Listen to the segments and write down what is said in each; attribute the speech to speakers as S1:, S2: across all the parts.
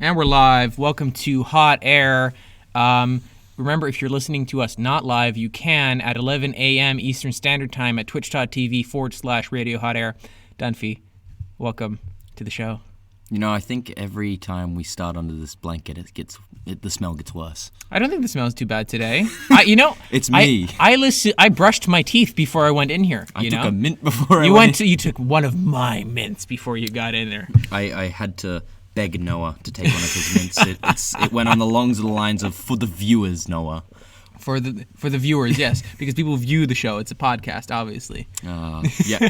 S1: And we're live. Welcome to Hot Air. Remember, if you're listening to us not live, you can at 11 a.m. Eastern Standard Time at twitch.tv/Radio Hot Air. Dunphy, welcome to the show.
S2: You know, I think every time we start under this blanket, the smell gets worse.
S1: I don't think the smell is too bad today.
S2: It's me.
S1: I brushed my teeth before I went in here.
S2: I took a mint before I
S1: went in. You took one of my mints before you got in there.
S2: I had to beg Noah to take one of his mints. It went on along the lines of, for the viewers, Noah.
S1: For the viewers, yes, because people view the show. It's a podcast, obviously.
S2: Yeah.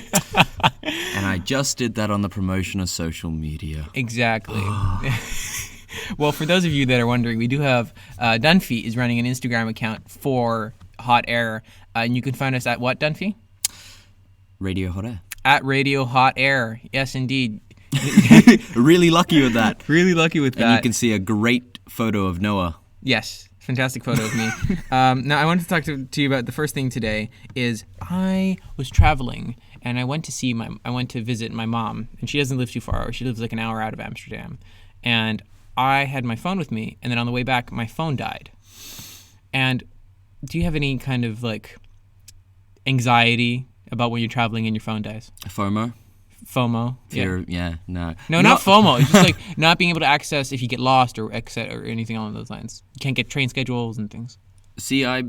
S2: And I just did that on the promotion of social media.
S1: Exactly. Well, for those of you that are wondering, we do have Dunphy is running an Instagram account for Hot Air, and you can find us at what, Dunphy?
S2: Radio Hot Air.
S1: At Radio Hot Air. Yes, indeed.
S2: Really lucky with that.
S1: Really lucky with that.
S2: And you can see a great photo of Noah.
S1: Yes. Fantastic photo of me. Now, I wanted to talk to you about the first thing today is I was traveling and I went to visit my mom, and she doesn't live too far. She lives like an hour out of Amsterdam. And I had my phone with me, and then on the way back, my phone died. And do you have any kind of like anxiety about when you're traveling and your phone dies?
S2: FOMO?
S1: Fear,
S2: no.
S1: No, not FOMO. It's just like not being able to access if you get lost or exit or anything along those lines. You can't get train schedules and things.
S2: See, I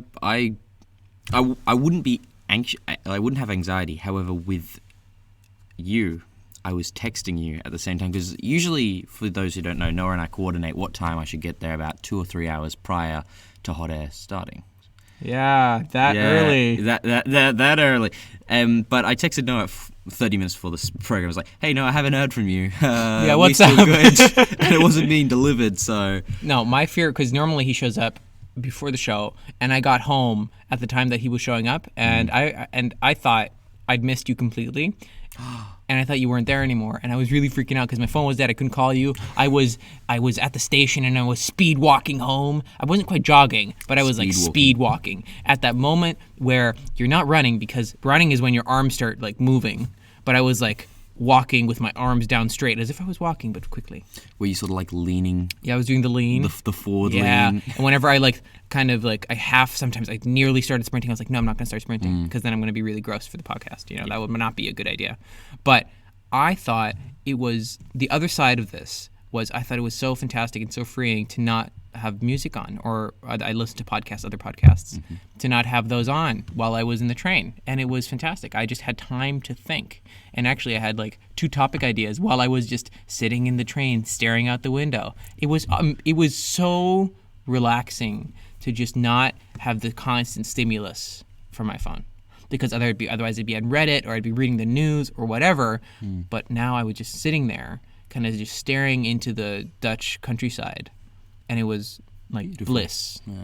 S2: wouldn't be anxious. I wouldn't have anxiety. However, with you, I was texting you at the same time because usually, for those who don't know, Noah and I coordinate what time I should get there about 2 or 3 hours prior to Hot Air starting.
S1: Yeah, early.
S2: That early. But I texted Noah at 30 minutes before this program. I was like, hey, no, I haven't heard from you.
S1: What's up?
S2: Good? And it wasn't being delivered, so...
S1: No, my fear, because normally he shows up before the show, and I got home at the time that he was showing up, and I thought I'd missed you completely. And I thought you weren't there anymore, and I was really freaking out because my phone was dead. I couldn't call you. I was at the station, and I was speed walking home. I wasn't quite jogging, but I was speed walking at that moment where you're not running, because running is when your arms start like moving. But I was like walking with my arms down straight, as if I was walking, but quickly.
S2: Were you sort of like leaning?
S1: Yeah, I was doing the lean.
S2: The forward lean.
S1: Yeah, and whenever I sometimes I nearly started sprinting. I was like, no, I'm not going to start sprinting because then I'm going to be really gross for the podcast. You know, that would not be a good idea. But I thought it was, the other side of this was, I thought it was so fantastic and so freeing to not have music on, or I listened to other podcasts, to not have those on while I was in the train. And it was fantastic. I just had time to think. And actually I had like 2 topic ideas while I was just sitting in the train, staring out the window. It was so relaxing to just not have the constant stimulus from my phone. Because otherwise I'd be on Reddit, or I'd be reading the news or whatever. But now I was just sitting there, kind of just staring into the Dutch countryside. And it was like beautiful. Bliss. Yeah.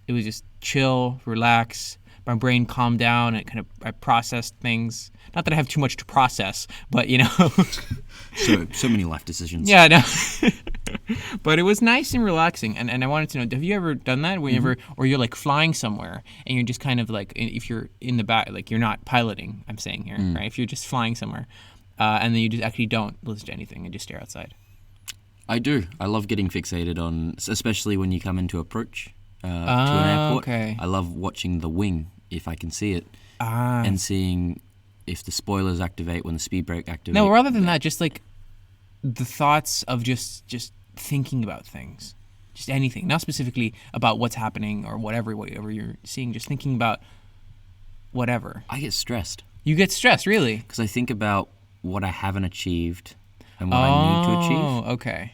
S1: It was just chill, relax. My brain calmed down, and I processed things. Not that I have too much to process, but you know.
S2: so many life decisions.
S1: Yeah, no. But it was nice and relaxing. And I wanted to know, have you ever done that? Or you're like flying somewhere and you're just kind of like, if you're in the back, like you're not piloting, I'm saying here, right? If you're just flying somewhere, and then you just actually don't listen to anything and just stare outside.
S2: I do. I love getting fixated on, especially when you come into approach to an airport.
S1: Okay.
S2: I love watching the wing, if I can see it, and seeing if the spoilers activate when the speed brake activates.
S1: No, rather than that, just like the thoughts of just thinking about things, just anything, not specifically about what's happening or whatever you're seeing, just thinking about whatever.
S2: I get stressed.
S1: You get stressed, really?
S2: Because I think about what I haven't achieved and what I need to achieve.
S1: Oh, okay.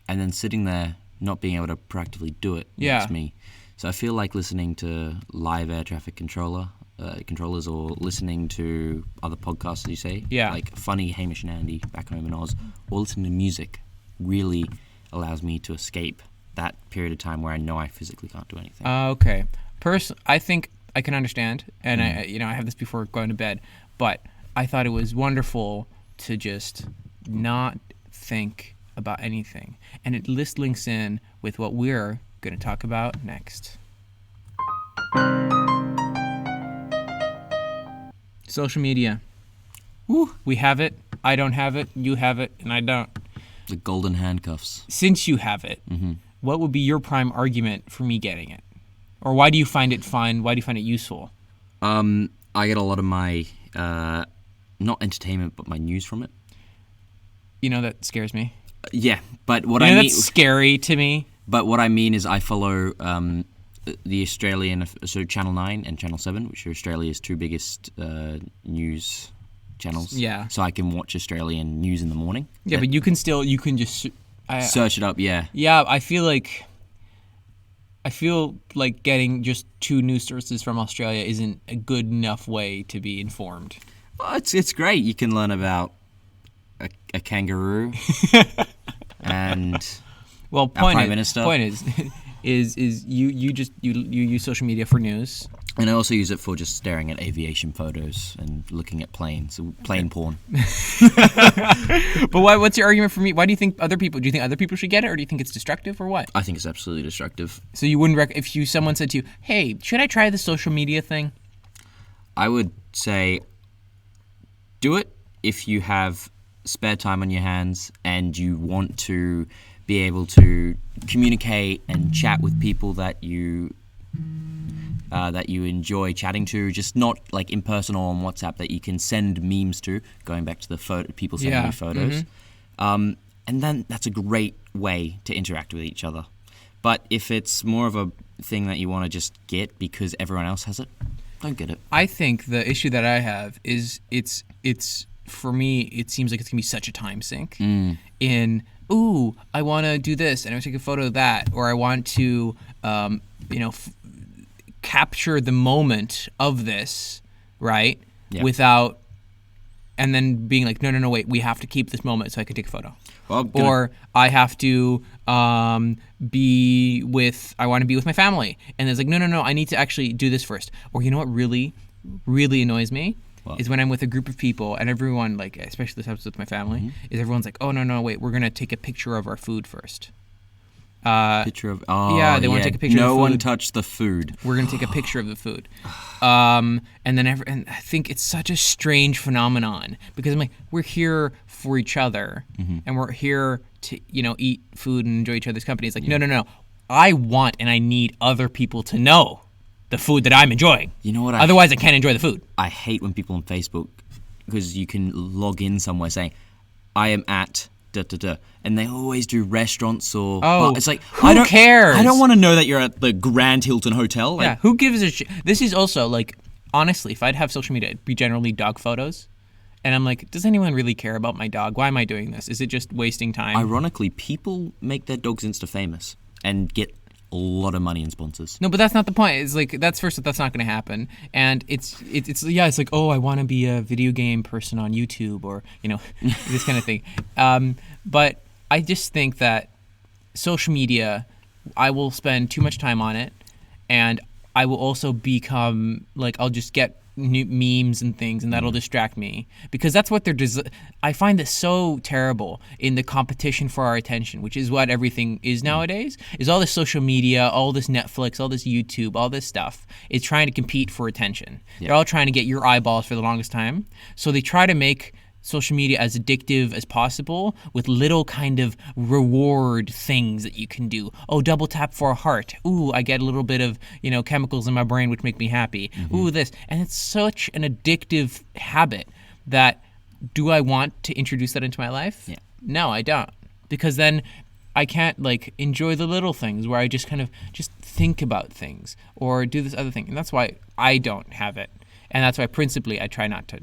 S2: And then sitting there, not being able to proactively do it, makes me. So I feel like listening to live air traffic controllers, or listening to other podcasts, as you say, like funny Hamish and Andy back home in Oz, or listening to music, really allows me to escape that period of time where I know I physically can't do anything.
S1: Okay. I think I can understand, and I have this before going to bed, but I thought it was wonderful to just not think about anything. And this links in with what we're going to talk about next. Social media. Woo. We have it. I don't have it. You have it, and I don't.
S2: The golden handcuffs.
S1: Since you have it, what would be your prime argument for me getting it? Or why do you find it fun? Why do you find it useful?
S2: I get a lot of my, not entertainment, but my news from it.
S1: You know, that scares me.
S2: Yeah, but what I mean...
S1: that's scary to me.
S2: But what I mean is I follow the Australian, so Channel 9 and Channel 7, which are Australia's two biggest news channels.
S1: Yeah.
S2: So I can watch Australian news in the morning.
S1: Yeah, but you can just...
S2: search it up, yeah.
S1: Yeah, I feel like getting just two news sources from Australia isn't a good enough way to be informed.
S2: Well, it's great. You can learn about a kangaroo and our Prime Minister.
S1: Point is you use social media for news.
S2: And I also use it for just staring at aviation photos and looking at planes, plane porn.
S1: But what's your argument for me? Why do you think other people should get it, or do you think it's destructive, or what?
S2: I think it's absolutely destructive.
S1: So you wouldn't if someone said to you, "Hey, should I try the social media thing?"
S2: I would say do it if you have spare time on your hands and you want to be able to communicate and chat with people that you enjoy chatting to, just not like in person or on WhatsApp, that you can send memes to, going back to the people sending you photos. And then that's a great way to interact with each other. But if it's more of a thing that you want to just get because everyone else has it, don't get it.
S1: I think the issue that I have is it's for me, it seems like it's going to be such a time sink in, ooh, I want to do this and I want to take a photo of that, or I want to, capture the moment of this, right? Yeah. Without, and then being like, no, wait, we have to keep this moment so I can take a photo. Well, or I have to I want to be with my family. And it's like, no, I need to actually do this first. Or you know what really, really annoys me? Is when I'm with a group of people and everyone, like, especially this happens with my family, is everyone's like, oh, no, wait, we're going to take a picture of our food first.
S2: They want to take a picture of the food. No one touched the food.
S1: We're going to take a picture of the food. And I think it's such a strange phenomenon because I'm like, we're here for each other and we're here to, eat food and enjoy each other's company. It's like, no. I want and I need other people to know the food that I'm enjoying.
S2: You know what?
S1: Otherwise, I can't enjoy the food.
S2: I hate when people on Facebook, because you can log in somewhere saying, I am at... and they always do restaurants or...
S1: Oh,
S2: it's like,
S1: who cares?
S2: I don't want to know that you're at the Grand Hilton Hotel. Like,
S1: yeah, who gives a shit? This is also, like, honestly, if I'd have social media, it'd be generally dog photos. And I'm like, does anyone really care about my dog? Why am I doing this? Is it just wasting time?
S2: Ironically, people make their dogs Insta-famous and get a lot of money in sponsors.
S1: No, but that's not the point. It's like, that's not going to happen. And it's like, oh, I want to be a video game person on YouTube or, this kind of thing. But I just think that social media, I will spend too much time on it, and I will also become, like, I'll just get new memes and things, and that'll distract me, because that's what I find this so terrible in the competition for our attention, which is what everything is nowadays, is all this social media, all this Netflix, all this YouTube, all this stuff is trying to compete for attention. They're all trying to get your eyeballs for the longest time, so they try to make social media as addictive as possible with little kind of reward things that you can do. Oh, double tap for a heart. Ooh, I get a little bit of, chemicals in my brain which make me happy. Ooh, this. And it's such an addictive habit that, do I want to introduce that into my life?
S2: Yeah.
S1: No, I don't. Because then I can't, like, enjoy the little things where I just kind of just think about things or do this other thing. And that's why I don't have it. And that's why principally I try not to,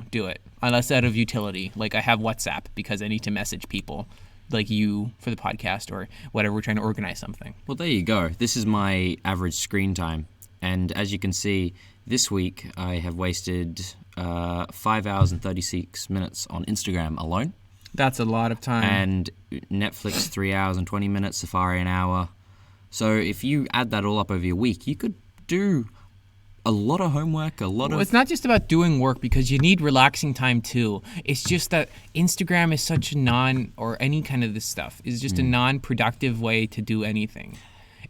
S1: do it. Unless out of utility, like I have WhatsApp because I need to message people like you for the podcast or whatever, we're trying to organize something.
S2: Well, there you go. This is my average screen time. And as you can see, this week I have wasted 5 hours and 36 minutes on Instagram alone.
S1: That's a lot of time.
S2: And Netflix 3 hours and 20 minutes, Safari an hour. So if you add that all up over your week, you could do a lot of homework,
S1: It's not just about doing work, because you need relaxing time too. It's just that Instagram is such a or any kind of this stuff is just a non-productive way to do anything.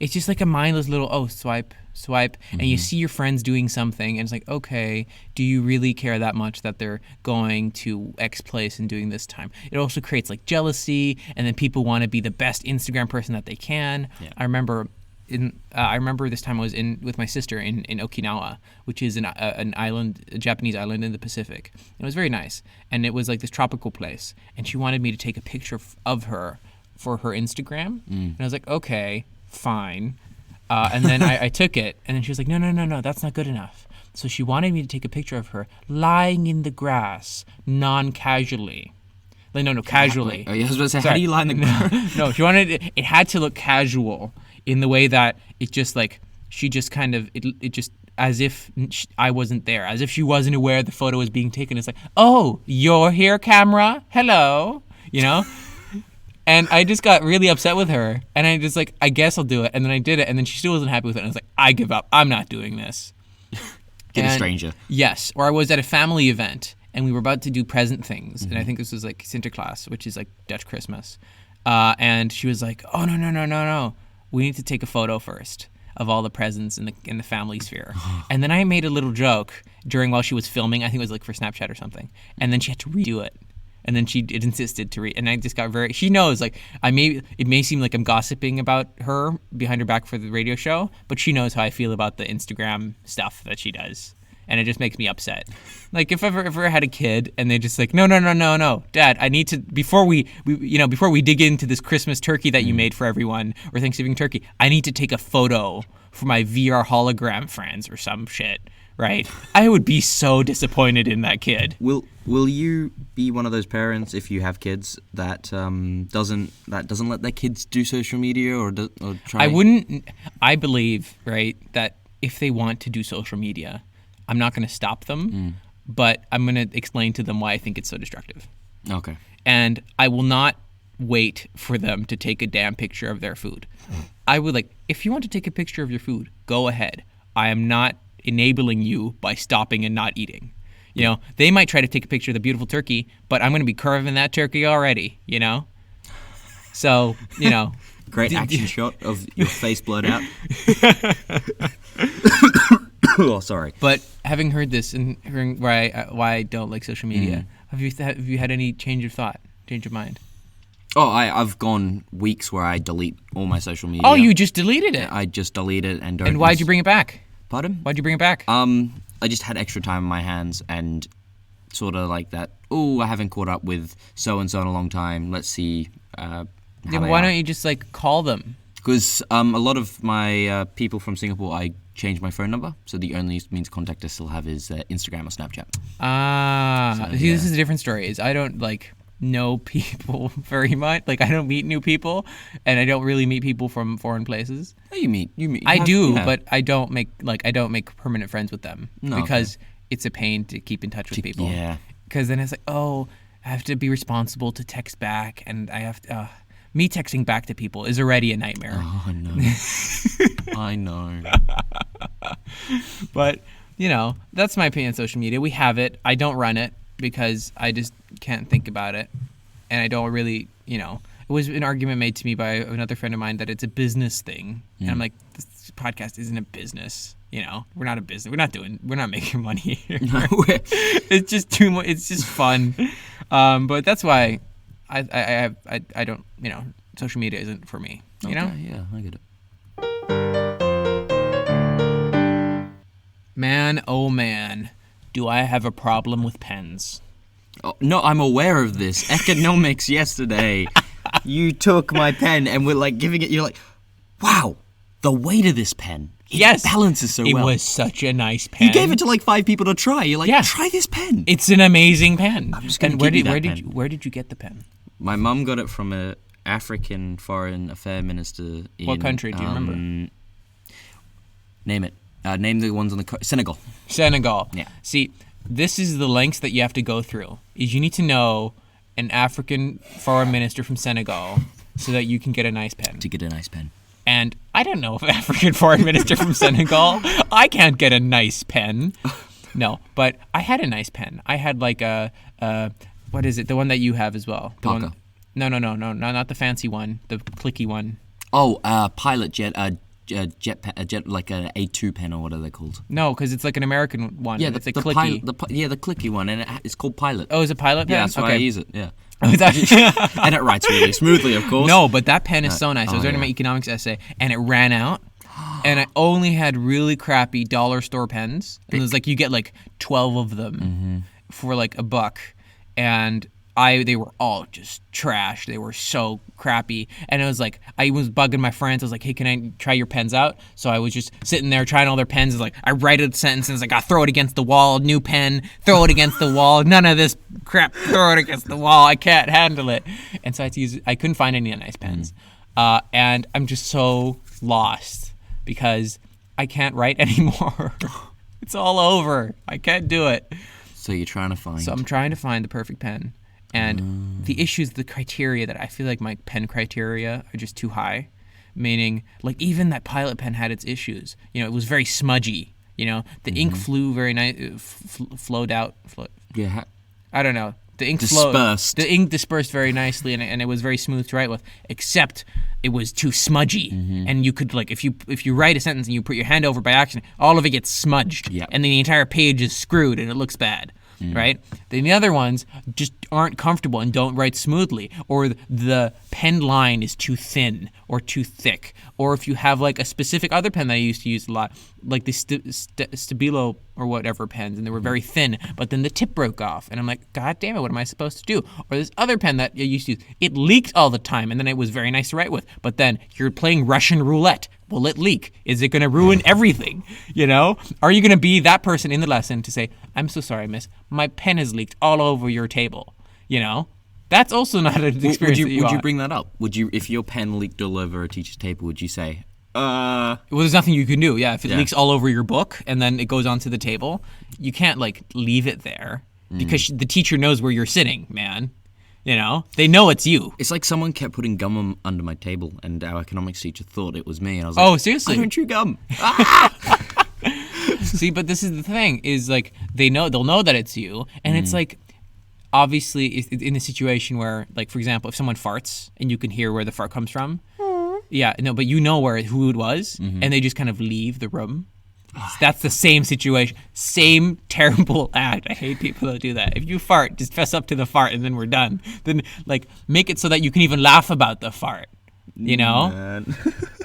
S1: it's just like a mindless little, swipe, and you see your friends doing something, and it's like, okay, do you really care that much that they're going to X place and doing this time? It also creates like jealousy, and then people want to be the best Instagram person that they can. Yeah. I remember this time I was with my sister in Okinawa, which is an island, a Japanese island in the Pacific. It was very nice, and it was like this tropical place. And she wanted me to take a picture of her for her Instagram, and I was like, okay, fine. And then I took it, and then she was like, no, that's not good enough. So she wanted me to take a picture of her lying in the grass, non-casually. Like, no, casually.
S2: Oh, yeah, I was about to say, how do you lie in the grass?
S1: No, she wanted it had to look casual in the way that it just like, she just kind of, it just, as if I wasn't there, as if she wasn't aware the photo was being taken. It's like, oh, you're here, camera? Hello? You know? And I just got really upset with her. And I just like, I guess I'll do it. And then I did it. And then she still wasn't happy with it. And I was like, I give up. I'm not doing this.
S2: Get a stranger.
S1: Yes. Or I was at a family event and we were about to do present things. And I think this was like Sinterklaas, which is like Dutch Christmas. And she was like, oh, no. We need to take a photo first of all the presents in the family sphere. And then I made a little joke while she was filming. I think it was like for Snapchat or something. And then she had to redo it. And then it insisted to read, and I just got she knows, like, it may seem like I'm gossiping about her behind her back for the radio show, but she knows how I feel about the Instagram stuff that she does. And it just makes me upset. Like, if I ever had a kid and they just like, no, Dad, I need to, before we dig into this Christmas turkey that you made for everyone, or Thanksgiving turkey, I need to take a photo for my VR hologram friends or some shit. Right, I would be so disappointed in that kid.
S2: Will you be one of those parents, if you have kids, that doesn't let their kids do social media or try?
S1: I wouldn't. I believe, right, that if they want to do social media, I'm not going to stop them, but I'm going to explain to them why I think it's so destructive.
S2: Okay.
S1: And I will not wait for them to take a damn picture of their food. I would like, if you want to take a picture of your food, go ahead. I am not enabling you by stopping and not eating. You know, they might try to take a picture of the beautiful turkey, but I'm going to be carving that turkey already, you know? So, you know.
S2: Great action shot of your face blurred out. Oh, sorry.
S1: But having heard this and hearing why I don't like social media, have you had any change of mind?
S2: Oh, I've gone weeks where I delete all my social media.
S1: Oh, you just deleted it?
S2: I just delete it and don't.
S1: And why'd you bring it back?
S2: Pardon?
S1: Why'd you bring it back?
S2: I just had extra time on my hands and sort of like that, I haven't caught up with so-and-so in a long time. Let's see how
S1: why don't you just, like, call them?
S2: Because a lot of my people from Singapore, I changed my phone number, so the only means of contact I still have is Instagram or Snapchat.
S1: This is a different story. I don't, like, know people very much. Like, I don't meet new people, and I don't really meet people from foreign places.
S2: Oh, you meet.
S1: I do, but I don't make permanent friends with them because it's a pain to keep in touch with people.
S2: Yeah.
S1: Because then it's like, I have to be responsible to text back, and I have to. Me texting back to people is already a nightmare.
S2: Oh, I know. I know.
S1: But, you know, that's my opinion on social media. We have it. I don't run it because I just can't think about it. And I don't really, you know, it was an argument made to me by another friend of mine that it's a business thing. And I'm like, this podcast isn't a business. You know, we're not a business. We're not making money here. No, it's just too much. It's just fun. But that's why I don't, you know, social media isn't for me, you know?
S2: Yeah, I get it.
S1: Man, oh man, do I have a problem with pens.
S2: Oh, no, I'm aware of this. Economics yesterday. You took my pen and were like giving it, you're like, wow, the weight of this pen. It balances so well.
S1: It was such a nice pen.
S2: You gave it to like 5 people to try. You're like, try this pen.
S1: It's an amazing pen.
S2: I'm just going to give you that pen.
S1: Where did you get the pen?
S2: My mum got it from an African foreign affair minister in...
S1: What country? Do you remember?
S2: Name it. Name the ones on the... Senegal.
S1: Senegal.
S2: Yeah.
S1: See, this is the lengths that you have to go through. Is you need to know an African foreign minister from Senegal so that you can get a nice pen.
S2: To get a nice pen.
S1: And I don't know if an African foreign minister from Senegal. I can't get a nice pen. No, but I had a nice pen. I had like a what is it? The one that you have as well.
S2: Parker.
S1: No, not the fancy one. The clicky one.
S2: Oh, Pilot Jet. jet like an A2 pen or what are they called?
S1: No, because it's like an American one.
S2: Yeah,
S1: it's a clicky.
S2: The clicky one, and it's called Pilot.
S1: Oh, is it Pilot pen?
S2: Yeah, that's why I use it. Yeah.
S1: And
S2: it writes really smoothly, of course.
S1: No, but that pen is so nice. I was writing my economics essay, and it ran out. And I only had really crappy dollar store pens. And it was like you get like 12 of them for like $1. And they were all just trash. They were so crappy. And it was like, I was bugging my friends. I was like, hey, can I try your pens out? So I was just sitting there trying all their pens. Like, I write a sentence and it's like, throw it against the wall, new pen, throw it against the wall. None of this crap, throw it against the wall. I can't handle it. And so I couldn't find any nice pens. And I'm just so lost because I can't write anymore. It's all over. I can't do it.
S2: So you're trying to find...
S1: So I'm trying to find the perfect pen. And the issue is the criteria that I feel like my pen criteria are just too high. Meaning, like, even that Pilot pen had its issues. You know, it was very smudgy. You know, the ink flew very nice, flowed out.
S2: Yeah.
S1: I don't know. The ink
S2: dispersed.
S1: The ink dispersed very nicely, and it was very smooth to write with. Except it was too smudgy, and you could, like, if you write a sentence and you put your hand over by accident, all of it gets smudged, and then the entire page is screwed and it looks bad. Right? Then the other ones just aren't comfortable and don't write smoothly, or the pen line is too thin or too thick, or if you have like a specific other pen that I used to use a lot, like the Stabilo or whatever pens, and they were very thin, but then the tip broke off, and I'm like, God damn it, what am I supposed to do? Or this other pen that I used to use, it leaked all the time, and then it was very nice to write with, but then you're playing Russian roulette. Will it leak? Is it going to ruin everything? You know? Are you going to be that person in the lesson to say, I'm so sorry, miss, my pen has leaked all over your table? You know? That's also not an experience
S2: Would you bring that up? Would you, if your pen leaked all over a teacher's table, would you say,
S1: Well, there's nothing you can do. Yeah, if it leaks all over your book and then it goes onto the table, you can't, like, leave it there because the teacher knows where you're sitting, man. You know, they know it's you.
S2: It's like someone kept putting gum under my table, and our economics teacher thought it was me, and I was like,
S1: "Oh, seriously?
S2: I don't chew gum."
S1: See, but this is the thing: is like they'll know that it's you, and it's like obviously in a situation where, like, for example, if someone farts and you can hear where the fart comes from, yeah, no, but you know who it was, and they just kind of leave the room. That's the same situation. Same terrible act. I hate people that do that. If you fart, just fess up to the fart and then we're done. Then, like, make it so that you can even laugh about the fart. You know? Man.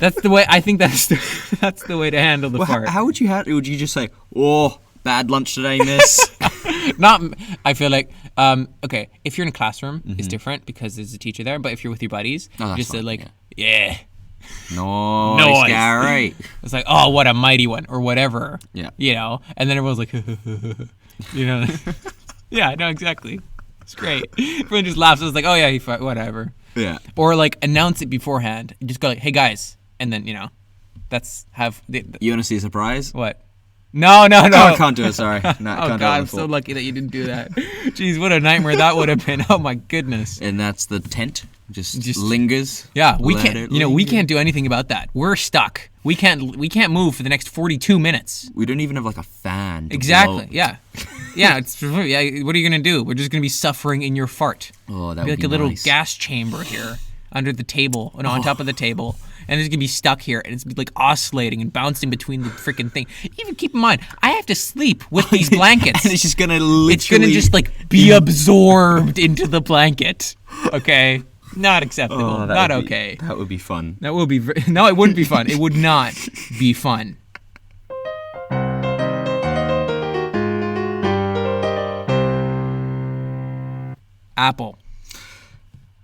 S1: That's the way, I think that's the way to handle the fart.
S2: How would you would you just say, oh, bad lunch today, miss?
S1: I feel like, okay, if you're in a classroom, it's different because there's a teacher there. But if you're with your buddies, you just say, like, yeah.
S2: Nice, Gary.
S1: It's like, oh, what a mighty one, or whatever.
S2: Yeah.
S1: You know, and then everyone's like, you know. Yeah, no, exactly. It's great. Everyone just laughs. It's like, oh yeah, whatever.
S2: Yeah.
S1: Or like announce it beforehand. Just go like, hey guys, and then, you know,
S2: you want to see a surprise?
S1: What? No.
S2: Oh, I can't do it. Sorry. No,
S1: oh God, I'm so lucky that you didn't do that. Jeez, what a nightmare that would have been. Oh my goodness.
S2: And that's the tent. Just lingers.
S1: Yeah, we can't. You know, we can't do anything about that. We're stuck. We can't move for the next 42 minutes.
S2: We don't even have like a fan.
S1: Exactly. Yeah. Yeah. What are you gonna do? We're just gonna be suffering in your fart.
S2: Oh, that would
S1: be like
S2: be
S1: a little
S2: nice.
S1: Gas chamber here under the table and on top of the table. And it's gonna be stuck here, and it's like oscillating and bouncing between the freaking thing. Even keep in mind, I have to sleep with these blankets.
S2: And it's just gonna literally...
S1: It's gonna just like be absorbed into the blanket. Okay, not acceptable. Not okay.
S2: That would be fun.
S1: That would be. No, it wouldn't be fun. It would not be fun. Apple.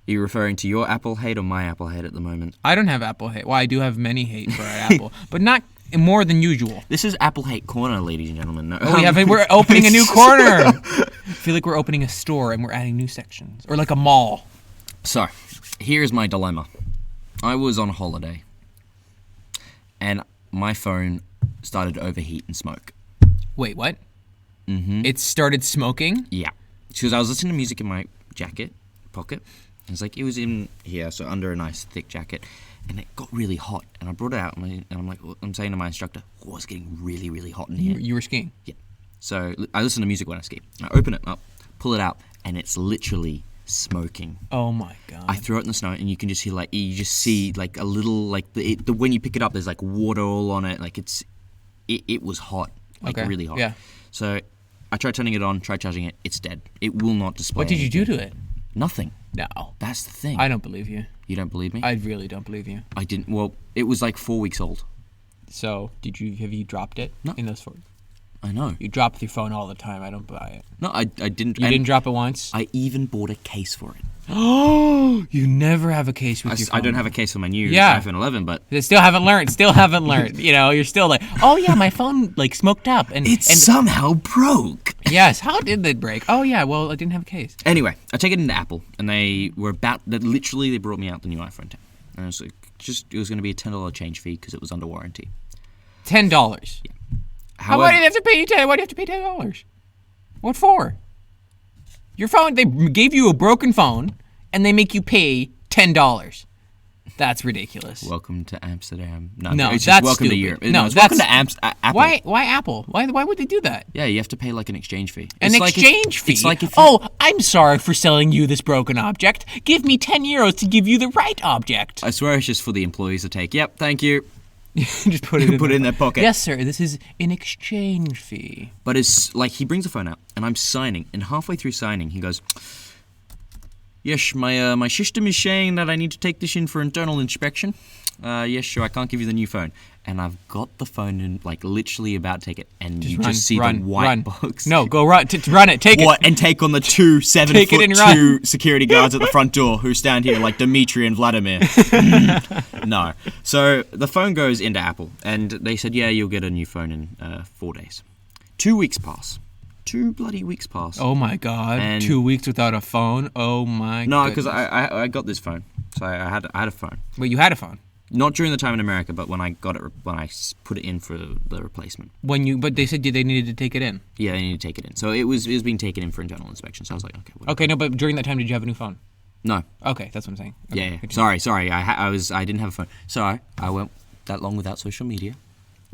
S2: Are you referring to your Apple hate or my Apple hate at the moment?
S1: I don't have Apple hate. Well, I do have many hate for Apple, but not more than usual.
S2: This is Apple Hate Corner, ladies and gentlemen. No.
S1: We're opening a new corner. I feel like we're opening a store and we're adding new sections. Or like a mall.
S2: So, here's my dilemma. I was on holiday, and my phone started to overheat and smoke.
S1: Wait, what? It started smoking?
S2: Yeah. Because I was listening to music in my pocket. It was in here, so under a nice thick jacket, and it got really hot. And I brought it out, and I'm saying to my instructor, "Oh, it's getting really, really hot in here."
S1: You were skiing?
S2: Yeah. So I listen to music when I ski. I open it up, pull it out, and it's literally smoking.
S1: Oh my god!
S2: I throw it in the snow, and you can just hear you just see like a little when you pick it up, there's like water all on it. Like it was hot, really hot.
S1: Yeah.
S2: So I tried turning it on, tried charging it. It's dead. It will not display.
S1: What did you do to it?
S2: Nothing.
S1: No.
S2: That's the thing.
S1: I don't believe you.
S2: You don't believe me?
S1: I really don't believe you.
S2: I didn't. Well, it was like 4 weeks old.
S1: So have you dropped it?
S2: No.
S1: In those 4?
S2: I know.
S1: You drop your phone all the time. I don't buy it.
S2: No, I didn't.
S1: You didn't drop it once?
S2: I even bought a case for it.
S1: Oh, you never have a case with your phone.
S2: I don't have a case for my new iPhone 11, but...
S1: They still haven't learned. You know, you're still like, oh yeah, my phone like smoked up. And
S2: somehow broke.
S1: Yes, how did it break? Oh yeah, well, I didn't have a case.
S2: Anyway, I take it into Apple, and they brought me out the new iPhone 10. And it was going to be a $10 change fee because it was under warranty.
S1: $10?
S2: Yeah.
S1: Why do you have to pay $10? Why do you have to pay $10? What for? Your phone, they gave you a broken phone, and they make you pay $10. That's ridiculous.
S2: Welcome to Amsterdam.
S1: No,
S2: it's
S1: that's
S2: just welcome
S1: stupid.
S2: to Europe.
S1: No,
S2: it's welcome to Apple.
S1: Why Apple? Why would they do that?
S2: Yeah, you have to pay like an exchange fee.
S1: An exchange fee?
S2: It's like
S1: I'm sorry for selling you this broken object. Give me €10 to give you the right object.
S2: I swear it's just for the employees to take. Yep, thank you.
S1: Just put it
S2: in their pocket.
S1: Yes, sir. This is an exchange fee.
S2: But it's like he brings the phone out, and I'm signing, and halfway through signing, he goes, "Yes, my system is saying that I need to take this in for internal inspection. Yes, sure, I can't give you the new phone." And I've got the phone and like literally about to take it, and just see the white box.
S1: No, go run it. Take it.
S2: And take on the 2 7'2" security guards at the front door who stand here like Dimitri and Vladimir. No. So the phone goes into Apple, and they said, "Yeah, you'll get a new phone in 4 days." 2 weeks pass. 2 bloody weeks pass.
S1: Oh my god! And 2 weeks without a phone. Oh my.
S2: No, because I got this phone, so I had a phone.
S1: Wait, you had a phone?
S2: Not during the time in America, but when I got it, when I put it in for the replacement.
S1: But they said they needed to take it in.
S2: Yeah, they needed to take it in. So it was being taken in for internal inspection. So I was like, okay. Whatever.
S1: Okay, no, but during that time, did you have a new phone?
S2: No.
S1: Okay, that's what I'm saying. Okay,
S2: yeah. Sorry. I didn't have a phone. Sorry, I went that long without social media.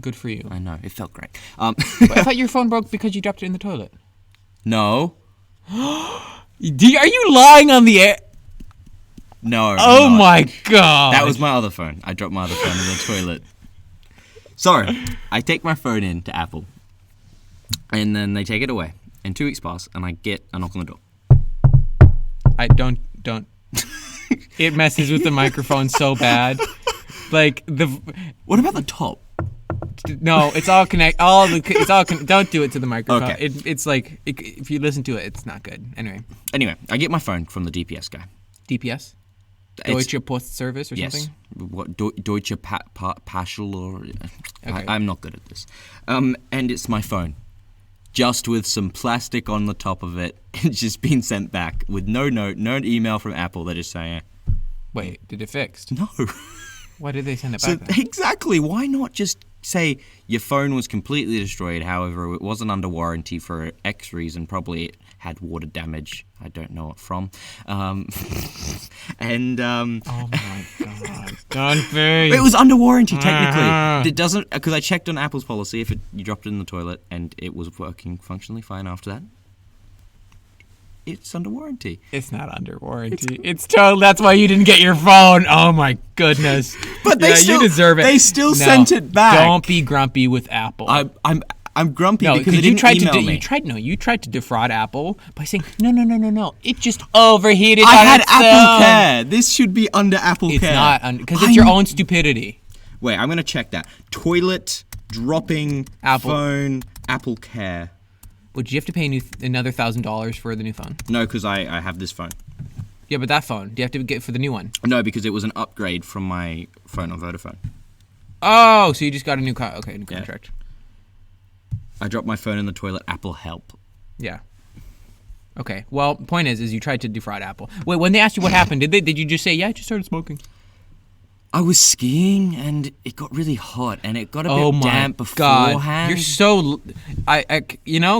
S1: Good for you.
S2: I know, it felt great.
S1: I thought your phone broke because you dropped it in the toilet.
S2: No.
S1: Are you lying on the air?
S2: No.
S1: Oh my god.
S2: That was my other phone. I dropped my other phone in the toilet. Sorry. I take my phone in to Apple, and then they take it away. And 2 weeks pass, and I get a knock on the door.
S1: I don't. It messes with the microphone so bad. Like
S2: What about the top?
S1: No, it's all connect. Don't do it to the microphone. Okay. It's like if you listen to it, it's not good. Anyway,
S2: I get my phone from the DPS guy.
S1: DPS? Deutsche Post Service or something?
S2: Yes. What Deutsche Paschel or
S1: okay.
S2: I'm not good at this. And it's my phone, just with some plastic on the top of it. It's just been sent back with no note, no email from Apple. They're just saying,
S1: "Wait, did it fixed?"
S2: No.
S1: Why did they send it back?
S2: Exactly. Why not just say your phone was completely destroyed? However, it wasn't under warranty for X reason. Probably it had water damage. I don't know what from.
S1: Oh my god! Don't be.
S2: It was under warranty technically. It doesn't, because I checked on Apple's policy. If you dropped it in the toilet and it was working functionally fine after that, it's under warranty.
S1: It's not under warranty. It's totally. That's why you didn't get your phone. Oh my goodness!
S2: But
S1: you deserve it.
S2: They still sent it back.
S1: Don't be grumpy with Apple.
S2: I'm grumpy because they didn't email me.
S1: You tried to defraud Apple by saying no. It just overheated.
S2: I had Apple Care. This should be under Apple Care.
S1: It's not because it's your own stupidity.
S2: Wait, I'm gonna check that. Toilet dropping
S1: Apple
S2: phone Apple Care.
S1: Would you have to pay another $1,000 for the new phone?
S2: No, because I have this phone.
S1: Yeah, but that phone, do you have to get for the new one?
S2: No, because it was an upgrade from my phone on Vodafone.
S1: Oh, so you just got a new contract.
S2: I dropped my phone in the toilet. Apple help.
S1: Yeah. Okay. Well, point is you tried to defraud Apple. Wait, when they asked you what happened, did you just say, "Yeah, I just started smoking"?
S2: I was skiing and it got really hot and it got a bit damp beforehand.
S1: God. You're so,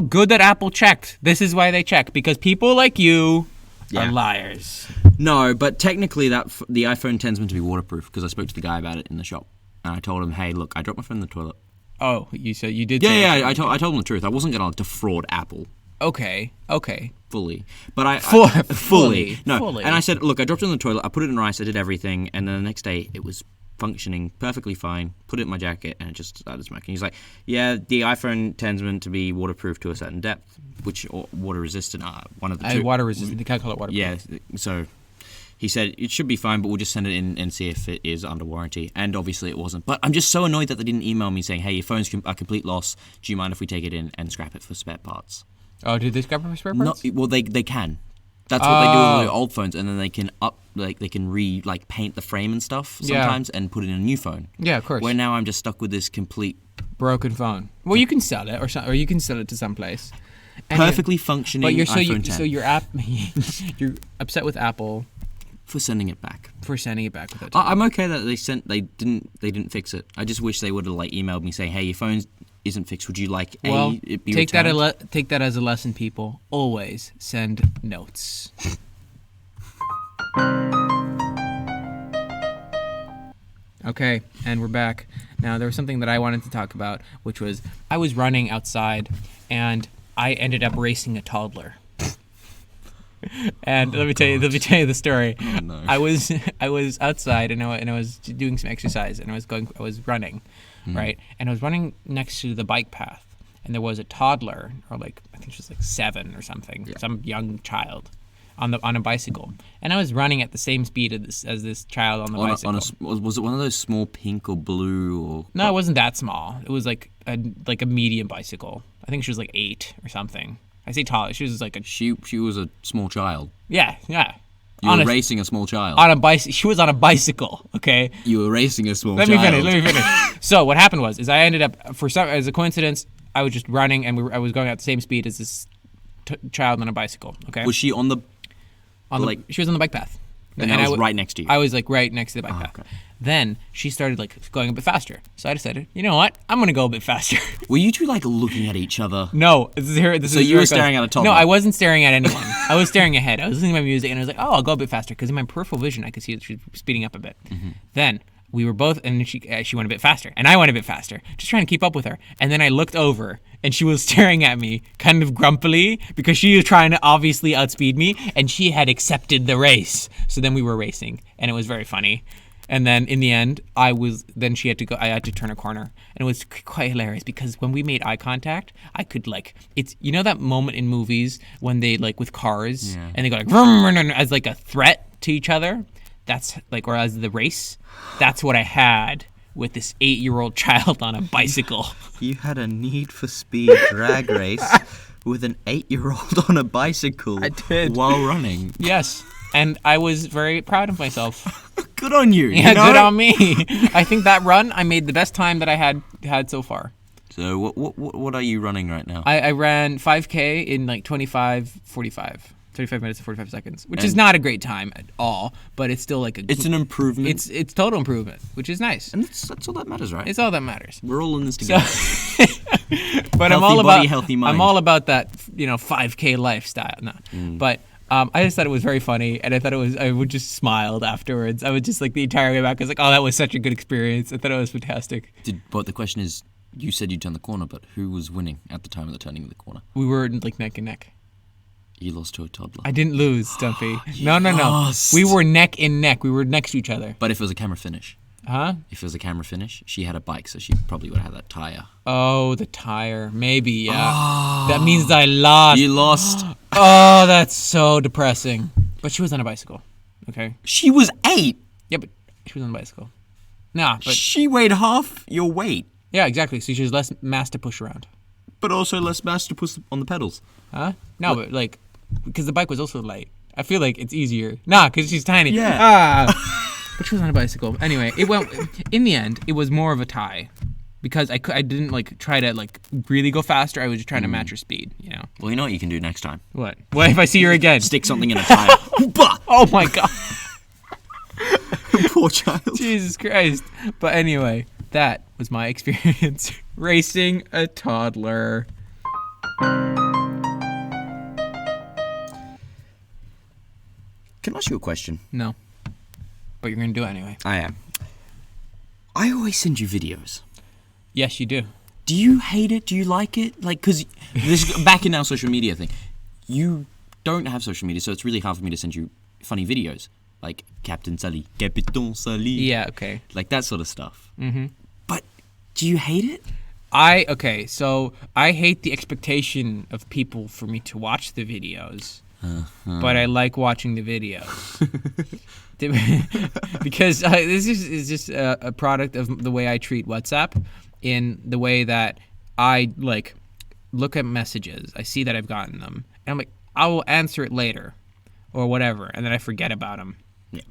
S1: good that Apple checked. This is why they check, because people like you are liars.
S2: No, but technically the iPhone 10's meant to be waterproof because I spoke to the guy about it in the shop and I told him, "Hey, look, I dropped my phone in the toilet."
S1: Oh, you said you did.
S2: Yeah. I told him the truth. I wasn't gonna defraud Apple.
S1: Okay.
S2: Fully. But I
S1: fully.
S2: No.
S1: Fully.
S2: And I said, look, I dropped it in the toilet, I put it in rice, I did everything, and then the next day it was functioning perfectly fine, put it in my jacket, and it just started smoking. He's like, yeah, the iPhone 10's meant to be waterproof to a certain depth, or water resistant, one of the two.
S1: Water resistant, they can't call it waterproof.
S2: Yeah, so he said it should be fine, but we'll just send it in and see if it is under warranty. And obviously it wasn't. But I'm just so annoyed that they didn't email me saying, hey, your phone's a complete loss. Do you mind if we take it in and scrap it for spare parts?
S1: Oh, did they scrap it for spare parts?
S2: No, well, they can. That's what they do with the old phones, and then they can paint the frame and stuff sometimes and put it in a new phone.
S1: Yeah, of course.
S2: Where now I'm just stuck with this complete
S1: broken phone. Well, you can sell it, or you can sell it to someplace.
S2: Perfectly functioning iPhone 10.
S1: So you're you're upset with Apple
S2: for sending it back.
S1: With it.
S2: I'm okay that they didn't fix it. I just wish they would have emailed me saying, hey, your phone isn't fixed. Would you like it be returned?
S1: Take that as a lesson, people. Always send notes. Okay, and we're back. Now, there was something that I wanted to talk about, which was I was running outside, and I ended up racing a toddler. And let me tell you the story.
S2: Oh, no.
S1: I was outside and I was doing some exercise, and I was running, right? And I was running next to the bike path, and there was a toddler, or I think she was 7 or something, some young child, on a bicycle, and I was running at the same speed as this child on the bicycle.
S2: Was it one of those small pink or blue or?
S1: No, it wasn't that small. It was like a medium bicycle. I think she was 8 or something. I say tall. She was
S2: She was a small child.
S1: Yeah.
S2: You were racing a small child.
S1: On a bicycle. She was on a bicycle. Okay.
S2: You were racing a small child.
S1: Let me finish. So what happened was I ended up, as a coincidence, I was just running, and I was going at the same speed as this child on a bicycle. Okay.
S2: Was she on the?
S1: She was on the bike path.
S2: And I was right next to you.
S1: I was right next to the bike path. Okay. Then she started going a bit faster. So I decided, you know what? I'm gonna go a bit faster.
S2: Were you two looking at each other?
S1: No.
S2: So you were staring at a toddler?
S1: No, I wasn't staring at anyone. I was staring ahead. I was listening to my music, and I was like, oh, I'll go a bit faster, because in my peripheral vision I could see that she was speeding up a bit. Mm-hmm. Then we were both, and she went a bit faster, and I went a bit faster, just trying to keep up with her. And then I looked over, and she was staring at me kind of grumpily, because she was trying to obviously outspeed me, and she had accepted the race. So then we were racing, and it was very funny. And then in the end, I had to turn a corner, and it was quite hilarious, because when we made eye contact, I could it's, you know that moment in movies when they with cars, and they go vroom, as a threat to each other. That's or as the race. That's what I had with this 8-year-old child on a bicycle.
S2: You had a Need for Speed drag race with an 8-year-old on a bicycle.
S1: I did.
S2: While running.
S1: Yes, and I was very proud of myself.
S2: Good on you.
S1: Yeah, good on me. I think that run, I made the best time that I had so far.
S2: So what are you running right now?
S1: I ran 5K in 35 minutes and 45 seconds, which is not a great time at all, but it's still
S2: it's an improvement.
S1: It's total improvement, which is nice.
S2: And that's all that matters, right?
S1: It's all that matters.
S2: We're all in this together.
S1: But
S2: healthy mind.
S1: I'm all about that, 5K lifestyle. No. But I just thought it was very funny, and I would just smiled afterwards. I would just the entire way back, I was like, oh, that was such a good experience. I thought it was fantastic.
S2: But the question is, you said you turned the corner, but who was winning at the time of the turning of the corner?
S1: We were neck and neck.
S2: You lost to a toddler.
S1: I didn't lose, Stumpy. No.
S2: Lost.
S1: We were neck and neck. We were next to each other.
S2: But if it was a camera finish?
S1: Huh?
S2: If it was a camera finish, she had a bike, so she probably would have had that tire.
S1: Oh, the tire. Maybe, yeah. Oh. That means I lost.
S2: You lost.
S1: Oh, that's so depressing. But she was on a bicycle, okay?
S2: She was 8?
S1: Yeah, but she was on a bicycle. Nah, but...
S2: She weighed half your weight.
S1: Yeah, exactly. So she has less mass to push around.
S2: But also less mass to push on the pedals.
S1: Huh? No, but because the bike was also light. I feel like it's easier. Nah, because she's tiny.
S2: Yeah.
S1: But she was on a bicycle. Anyway, in the end, it was more of a tie. Because I didn't try to really go faster. I was just trying to match her speed,
S2: Well, you know what you can do next time?
S1: What? What if I see her again?
S2: Stick something in a tire.
S1: Oh my god.
S2: Poor child.
S1: Jesus Christ. But anyway, that was my experience racing a toddler.
S2: Can I ask you a question?
S1: No. But you're going to do it anyway.
S2: I am. I always send you videos.
S1: Yes, you do.
S2: Do you hate it? Do you like it? Like, because this back in our social media thing, you don't have social media, so it's really hard for me to send you funny videos like Captain Sully, Captain Sully.
S1: Yeah, okay.
S2: Like that sort of stuff. Mm-hmm. But do you hate it?
S1: So I hate the expectation of people for me to watch the videos, but I like watching the videos. Because this is just a product of the way I treat WhatsApp, in the way that I like look at messages, I see that I've gotten them, and I'm like, I will answer it later or whatever, and then I forget about them.
S2: Yeah.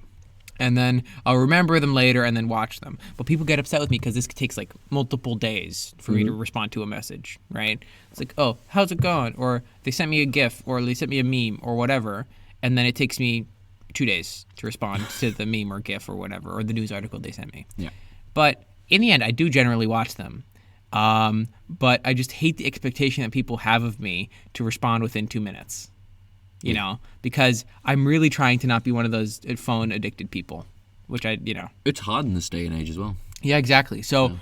S1: And then I'll remember them later and then watch them. But people get upset with me because this takes like multiple days for me to respond to a message, right? It's like, oh, how's it going? Or they sent me a GIF, or they sent me a meme or whatever, and then it takes me 2 days to respond to the meme or GIF or whatever, or the news article they sent me.
S2: Yeah.
S1: But in the end, I do generally watch them. But I just hate the expectation that people have of me to respond within 2 minutes. You know, because I'm really trying to not be one of those phone addicted people, which
S2: It's hard in this day and age as well.
S1: Yeah, exactly. So,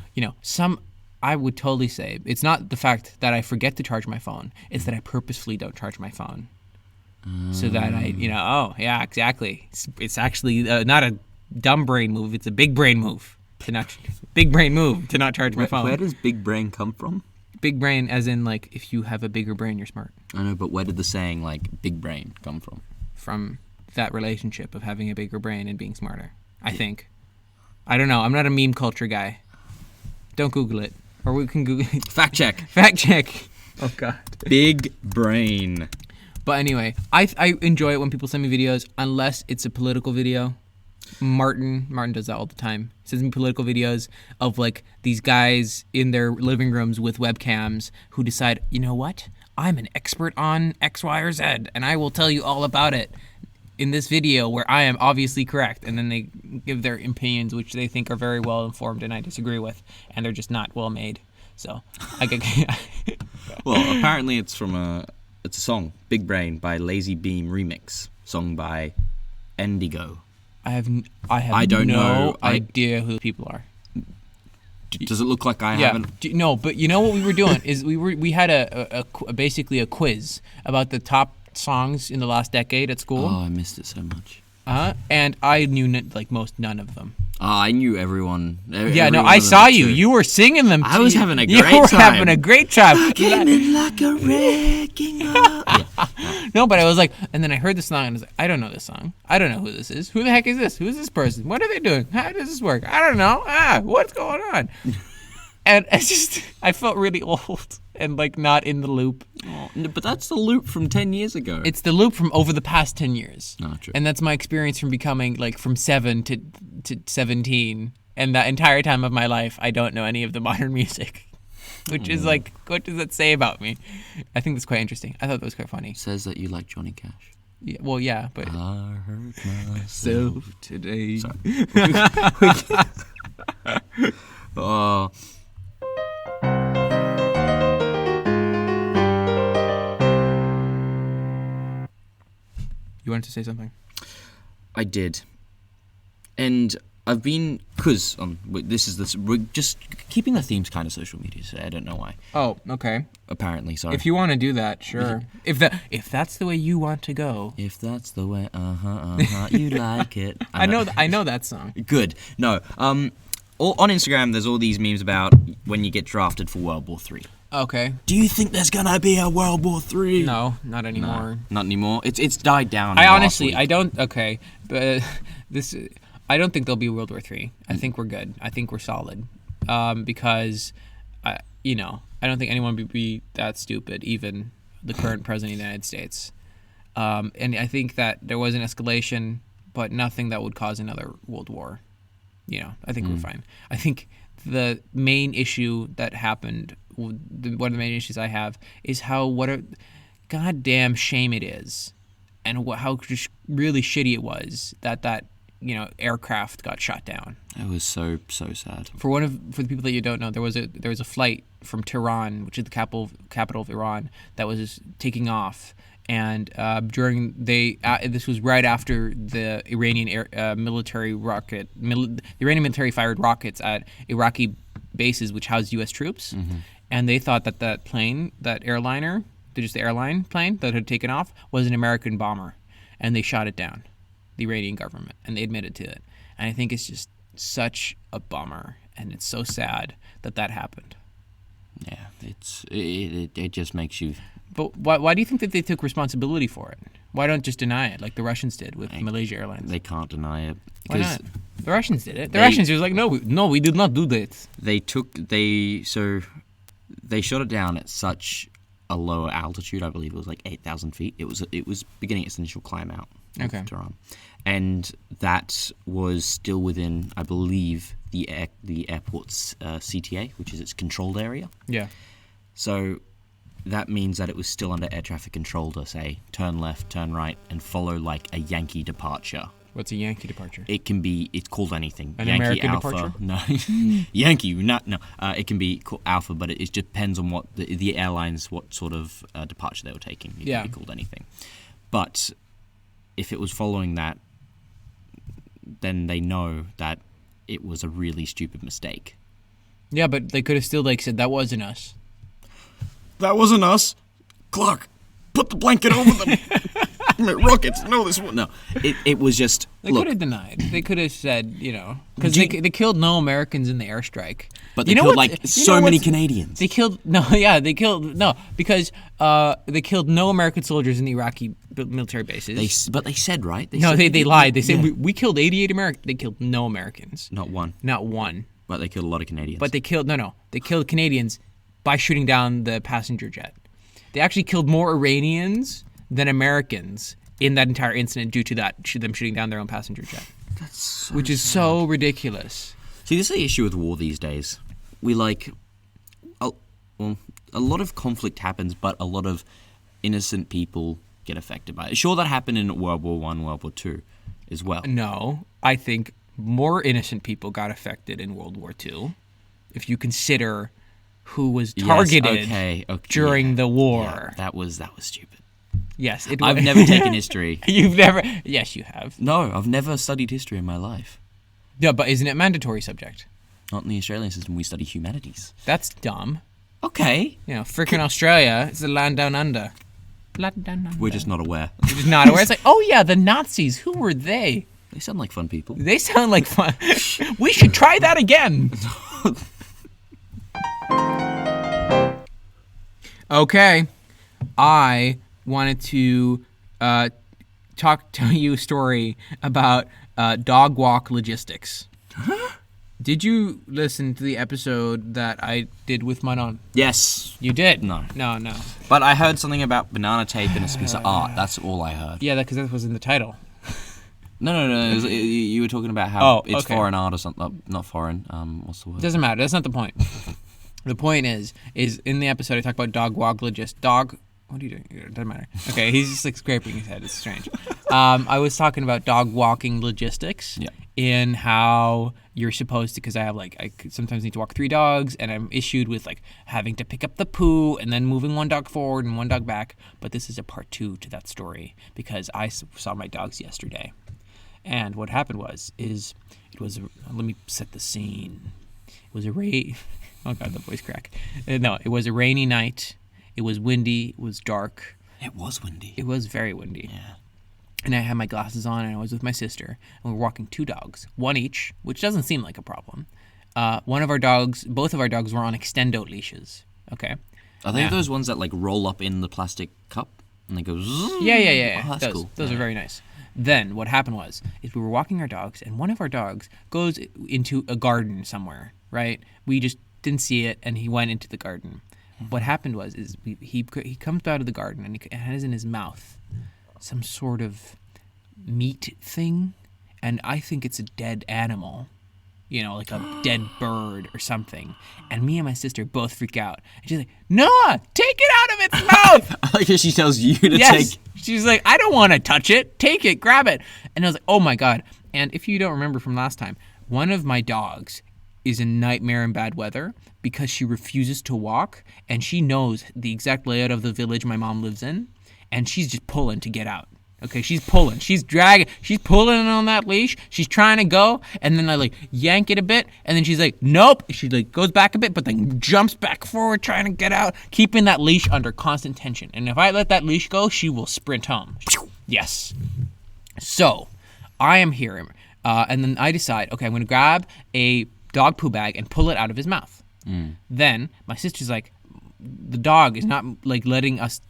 S1: I would totally say it's not the fact that I forget to charge my phone. It's that I purposefully don't charge my phone. So that yeah, exactly. It's actually not a dumb brain move. It's a big brain move to not charge my phone.
S2: Where does big brain come from?
S1: Big brain as in, like, if you have a bigger brain, you're smart.
S2: I know, but where did the saying, like, big brain come from?
S1: From that relationship of having a bigger brain and being smarter, I think. I don't know. I'm not a meme culture guy. Don't Google it. Or we can Google it.
S2: Fact check.
S1: Fact check. Oh, God.
S2: Big brain.
S1: But anyway, I enjoy it when people send me videos, unless it's a political video. Martin does that all the time. He sends me political videos of like these guys in their living rooms with webcams who decide, you know what? I'm an expert on X, Y, or Z, and I will tell you all about it in this video where I am obviously correct. And then they give their opinions, which they think are very well informed and I disagree with, and they're just not well made. So I get.
S2: Well, apparently it's a song, Big Brain by Lazy Beam Remix, sung by Endigo.
S1: I have no idea who the people are.
S2: Does it look like I haven't?
S1: No, but you know what we were doing is we had basically a quiz about the top songs in the last decade at school.
S2: Oh, I missed it so much.
S1: And I knew none of them.
S2: I knew everyone.
S1: I saw you. You were singing them.
S2: I was having a great time.
S1: You were having a great time.
S2: I came in like a wrecking ball.
S1: No, but I was like, and then I heard the song and I was like, I don't know this song. I don't know who this is. Who the heck is this? Who is this person? What are they doing? How does this work? I don't know. What's going on? And I felt really old and like not in the loop.
S2: Oh, but that's the loop from 10 years ago.
S1: It's the loop from over the past 10 years.
S2: Oh, true.
S1: And that's my experience from becoming like from 7 to 17. And that entire time of my life, I don't know any of the modern music. Which is like, what does that say about me? I think that's quite interesting. I thought that was quite funny.
S2: It says that you like Johnny Cash.
S1: Yeah, well, yeah, but
S2: I hurt myself
S1: today.
S2: Sorry. Oh.
S1: You wanted to say something?
S2: I did. And I've been, because we're just keeping the themes kind of social media today. I don't know why.
S1: Oh, okay.
S2: Apparently, sorry.
S1: If you want to do that, sure. If that's the way you want to go.
S2: If that's the way, you like it.
S1: I know that song.
S2: Good. No. On Instagram, there's all these memes about when you get drafted for World War III.
S1: Okay.
S2: Do you think there's gonna be a World War III?
S1: No, not anymore.
S2: No, not anymore. It's died down.
S1: I don't. Okay, but I don't think there'll be World War III. I think we're good. I think we're solid. Because, I don't think anyone would be that stupid, even the current president of the United States. And I think that there was an escalation, but nothing that would cause another world war. I think we're fine. I think the main issue that happened, one of the main issues I have, is what a goddamn shame it is, and how just really shitty it was that aircraft got shot down.
S2: It was so sad.
S1: For the people that you don't know, there was a flight from Tehran, which is the capital of Iran, that was just taking off. And this was right after the Iranian military fired rockets at Iraqi bases which housed U.S. troops, and they thought that plane, that airliner, just the airline plane that had taken off, was an American bomber, and they shot it down, the Iranian government, and they admitted to it. And I think it's just such a bummer, and it's so sad that happened.
S2: Yeah, it just makes you.
S1: But why do you think that they took responsibility for it? Why don't just deny it like the Russians did with Malaysia Airlines?
S2: They can't deny it.
S1: Why not? The Russians did it. The Russians was like, no, we did not do that.
S2: They shot it down at such a low altitude. I believe it was like 8,000 feet. It was beginning its initial climb out of Tehran, and that was still within, I believe, the airport's CTA, which is its controlled area.
S1: Yeah.
S2: So that means that it was still under air traffic control to say turn left, turn right, and follow like a Yankee departure.
S1: What's a Yankee departure?
S2: It's called anything.
S1: An
S2: Yankee
S1: American
S2: Alpha.
S1: departure?
S2: No. Yankee, no. It can be called Alpha, but it just depends on what the airlines, what sort of departure they were taking. It can be called anything. But if it was following that, then they know that it was a really stupid mistake.
S1: Yeah, but they could have still said that wasn't us.
S2: That wasn't us. Clark, put the blanket over them. Rockets. No, this one. No, it was just.
S1: They could have denied. They could have said, because they killed no Americans in the airstrike.
S2: But they killed so many Canadians.
S1: They killed because they killed no American soldiers in the Iraqi military bases.
S2: But they said, right?
S1: They lied. They said we killed 88 Americans. They killed no Americans.
S2: Not one.
S1: Not one.
S2: But they killed a lot of Canadians.
S1: But they killed They killed Canadians by shooting down the passenger jet. They actually killed more Iranians than Americans in that entire incident due to them shooting down their own passenger jet.
S2: That's so
S1: which is
S2: sad.
S1: So ridiculous.
S2: See, this is the issue with war these days. We a lot of conflict happens, but a lot of innocent people get affected by it. Sure, that happened in World War I, World War II as well.
S1: No, I think more innocent people got affected in World War II if you consider who was targeted during the war.
S2: Yeah, that was stupid.
S1: Yes.
S2: I've never taken history.
S1: You've never? Yes, you have.
S2: No, I've never studied history in my life.
S1: Yeah, but isn't it a mandatory subject?
S2: Not in the Australian system. We study humanities.
S1: That's dumb.
S2: Okay.
S1: Frickin' Australia is the land down under. Land down under.
S2: We're just not aware.
S1: We're just not aware. It's like, oh yeah, the Nazis. Who were they?
S2: They sound like fun people.
S1: They sound like fun. We should try that again. Okay. I wanted to tell you a story about dog walk logistics. Did you listen to the episode that I did with Manon?
S2: Yes.
S1: You did?
S2: No.
S1: No.
S2: But I heard something about banana tape and a piece of art. That's all I heard.
S1: Yeah, because that was in the title.
S2: No. You were talking about how it's foreign art or something. Not foreign. What's the word?
S1: Doesn't matter. That's not the point. The point is in the episode I talk about dog walk logistics. What are you doing? It doesn't matter. Okay, he's just scraping his head. It's strange. I was talking about dog walking logistics.
S2: Yeah.
S1: In how you're supposed to, because I sometimes need to walk 3 dogs, and I'm issued with having to pick up the poo and then moving one dog forward and one dog back. But this is a part 2 to that story because I saw my dogs yesterday, and what happened was let me set the scene. It was oh god, the voice crack. No, it was a rainy night. It was windy. It was dark.
S2: It was windy.
S1: It was very windy.
S2: Yeah.
S1: And I had my glasses on, and I was with my sister, and we were walking 2 dogs, one each, which doesn't seem like a problem. Both of our dogs were on extendo leashes. Okay.
S2: Are they those ones that roll up in the plastic cup and they go? Zzz?
S1: Yeah.
S2: Oh, that's cool.
S1: Those are very nice. Then what happened is we were walking our dogs, and one of our dogs goes into a garden somewhere. Right? We just didn't see it, and he went into the garden. What happened was he comes out of the garden, and he has in his mouth some sort of meat thing, and I think it's a dead animal, like a dead bird or something. And me and my sister both freak out. And she's like, Noah, take it out of its mouth!
S2: I like how she tells you to
S1: take. She's like, I don't want to touch it. Take it, grab it. And I was like, oh my god. And if you don't remember from last time, one of my dogs is a nightmare in bad weather because she refuses to walk, and she knows the exact layout of the village my mom lives in, and she's just pulling to get out. Okay, she's pulling. She's dragging. She's pulling on that leash. She's trying to go, and then I like yank it a bit, and then she's like, nope. She like goes back a bit, but then jumps back forward, trying to get out, keeping that leash under constant tension. And if I let that leash go, she will sprint home. Yes. So, I am here, and then I decide, okay, I'm going to grab a dog poo bag and pull it out of his mouth. Then my sister's like, the dog is not like letting us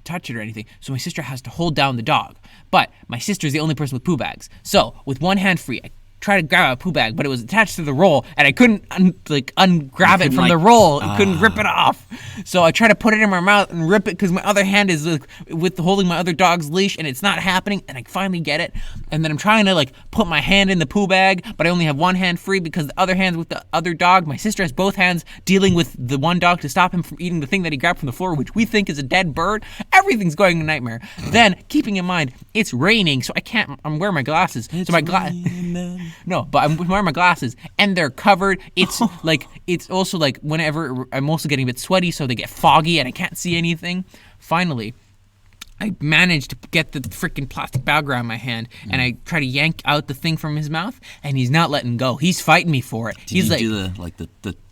S1: touch it or anything, so my sister has to hold down the dog. But my sister is the only person with poo bags, so with one hand free, I try to grab a poo bag, but it was attached to the roll, and I couldn't ungrab it from the roll. I couldn't rip it off. So I try to put it in my mouth and rip it because my other hand is with holding my other dog's leash, and it's not happening. And I finally get it, and then I'm trying to put my hand in the poo bag, but I only have one hand free because the other hand's with the other dog. My sister has both hands dealing with the one dog to stop him from eating the thing that he grabbed from the floor, which we think is a dead bird. Everything's going a nightmare. Then, keeping in mind, it's raining, so I can't. I'm wearing my glasses, so my No, but I'm wearing my glasses, and they're covered. It's it's also whenever I'm also getting a bit sweaty, so they get foggy, and I can't see anything. Finally, I managed to get the freaking plastic bag around my hand, and I try to yank out the thing from his mouth, and he's not letting go. He's fighting me for it.
S2: Did you do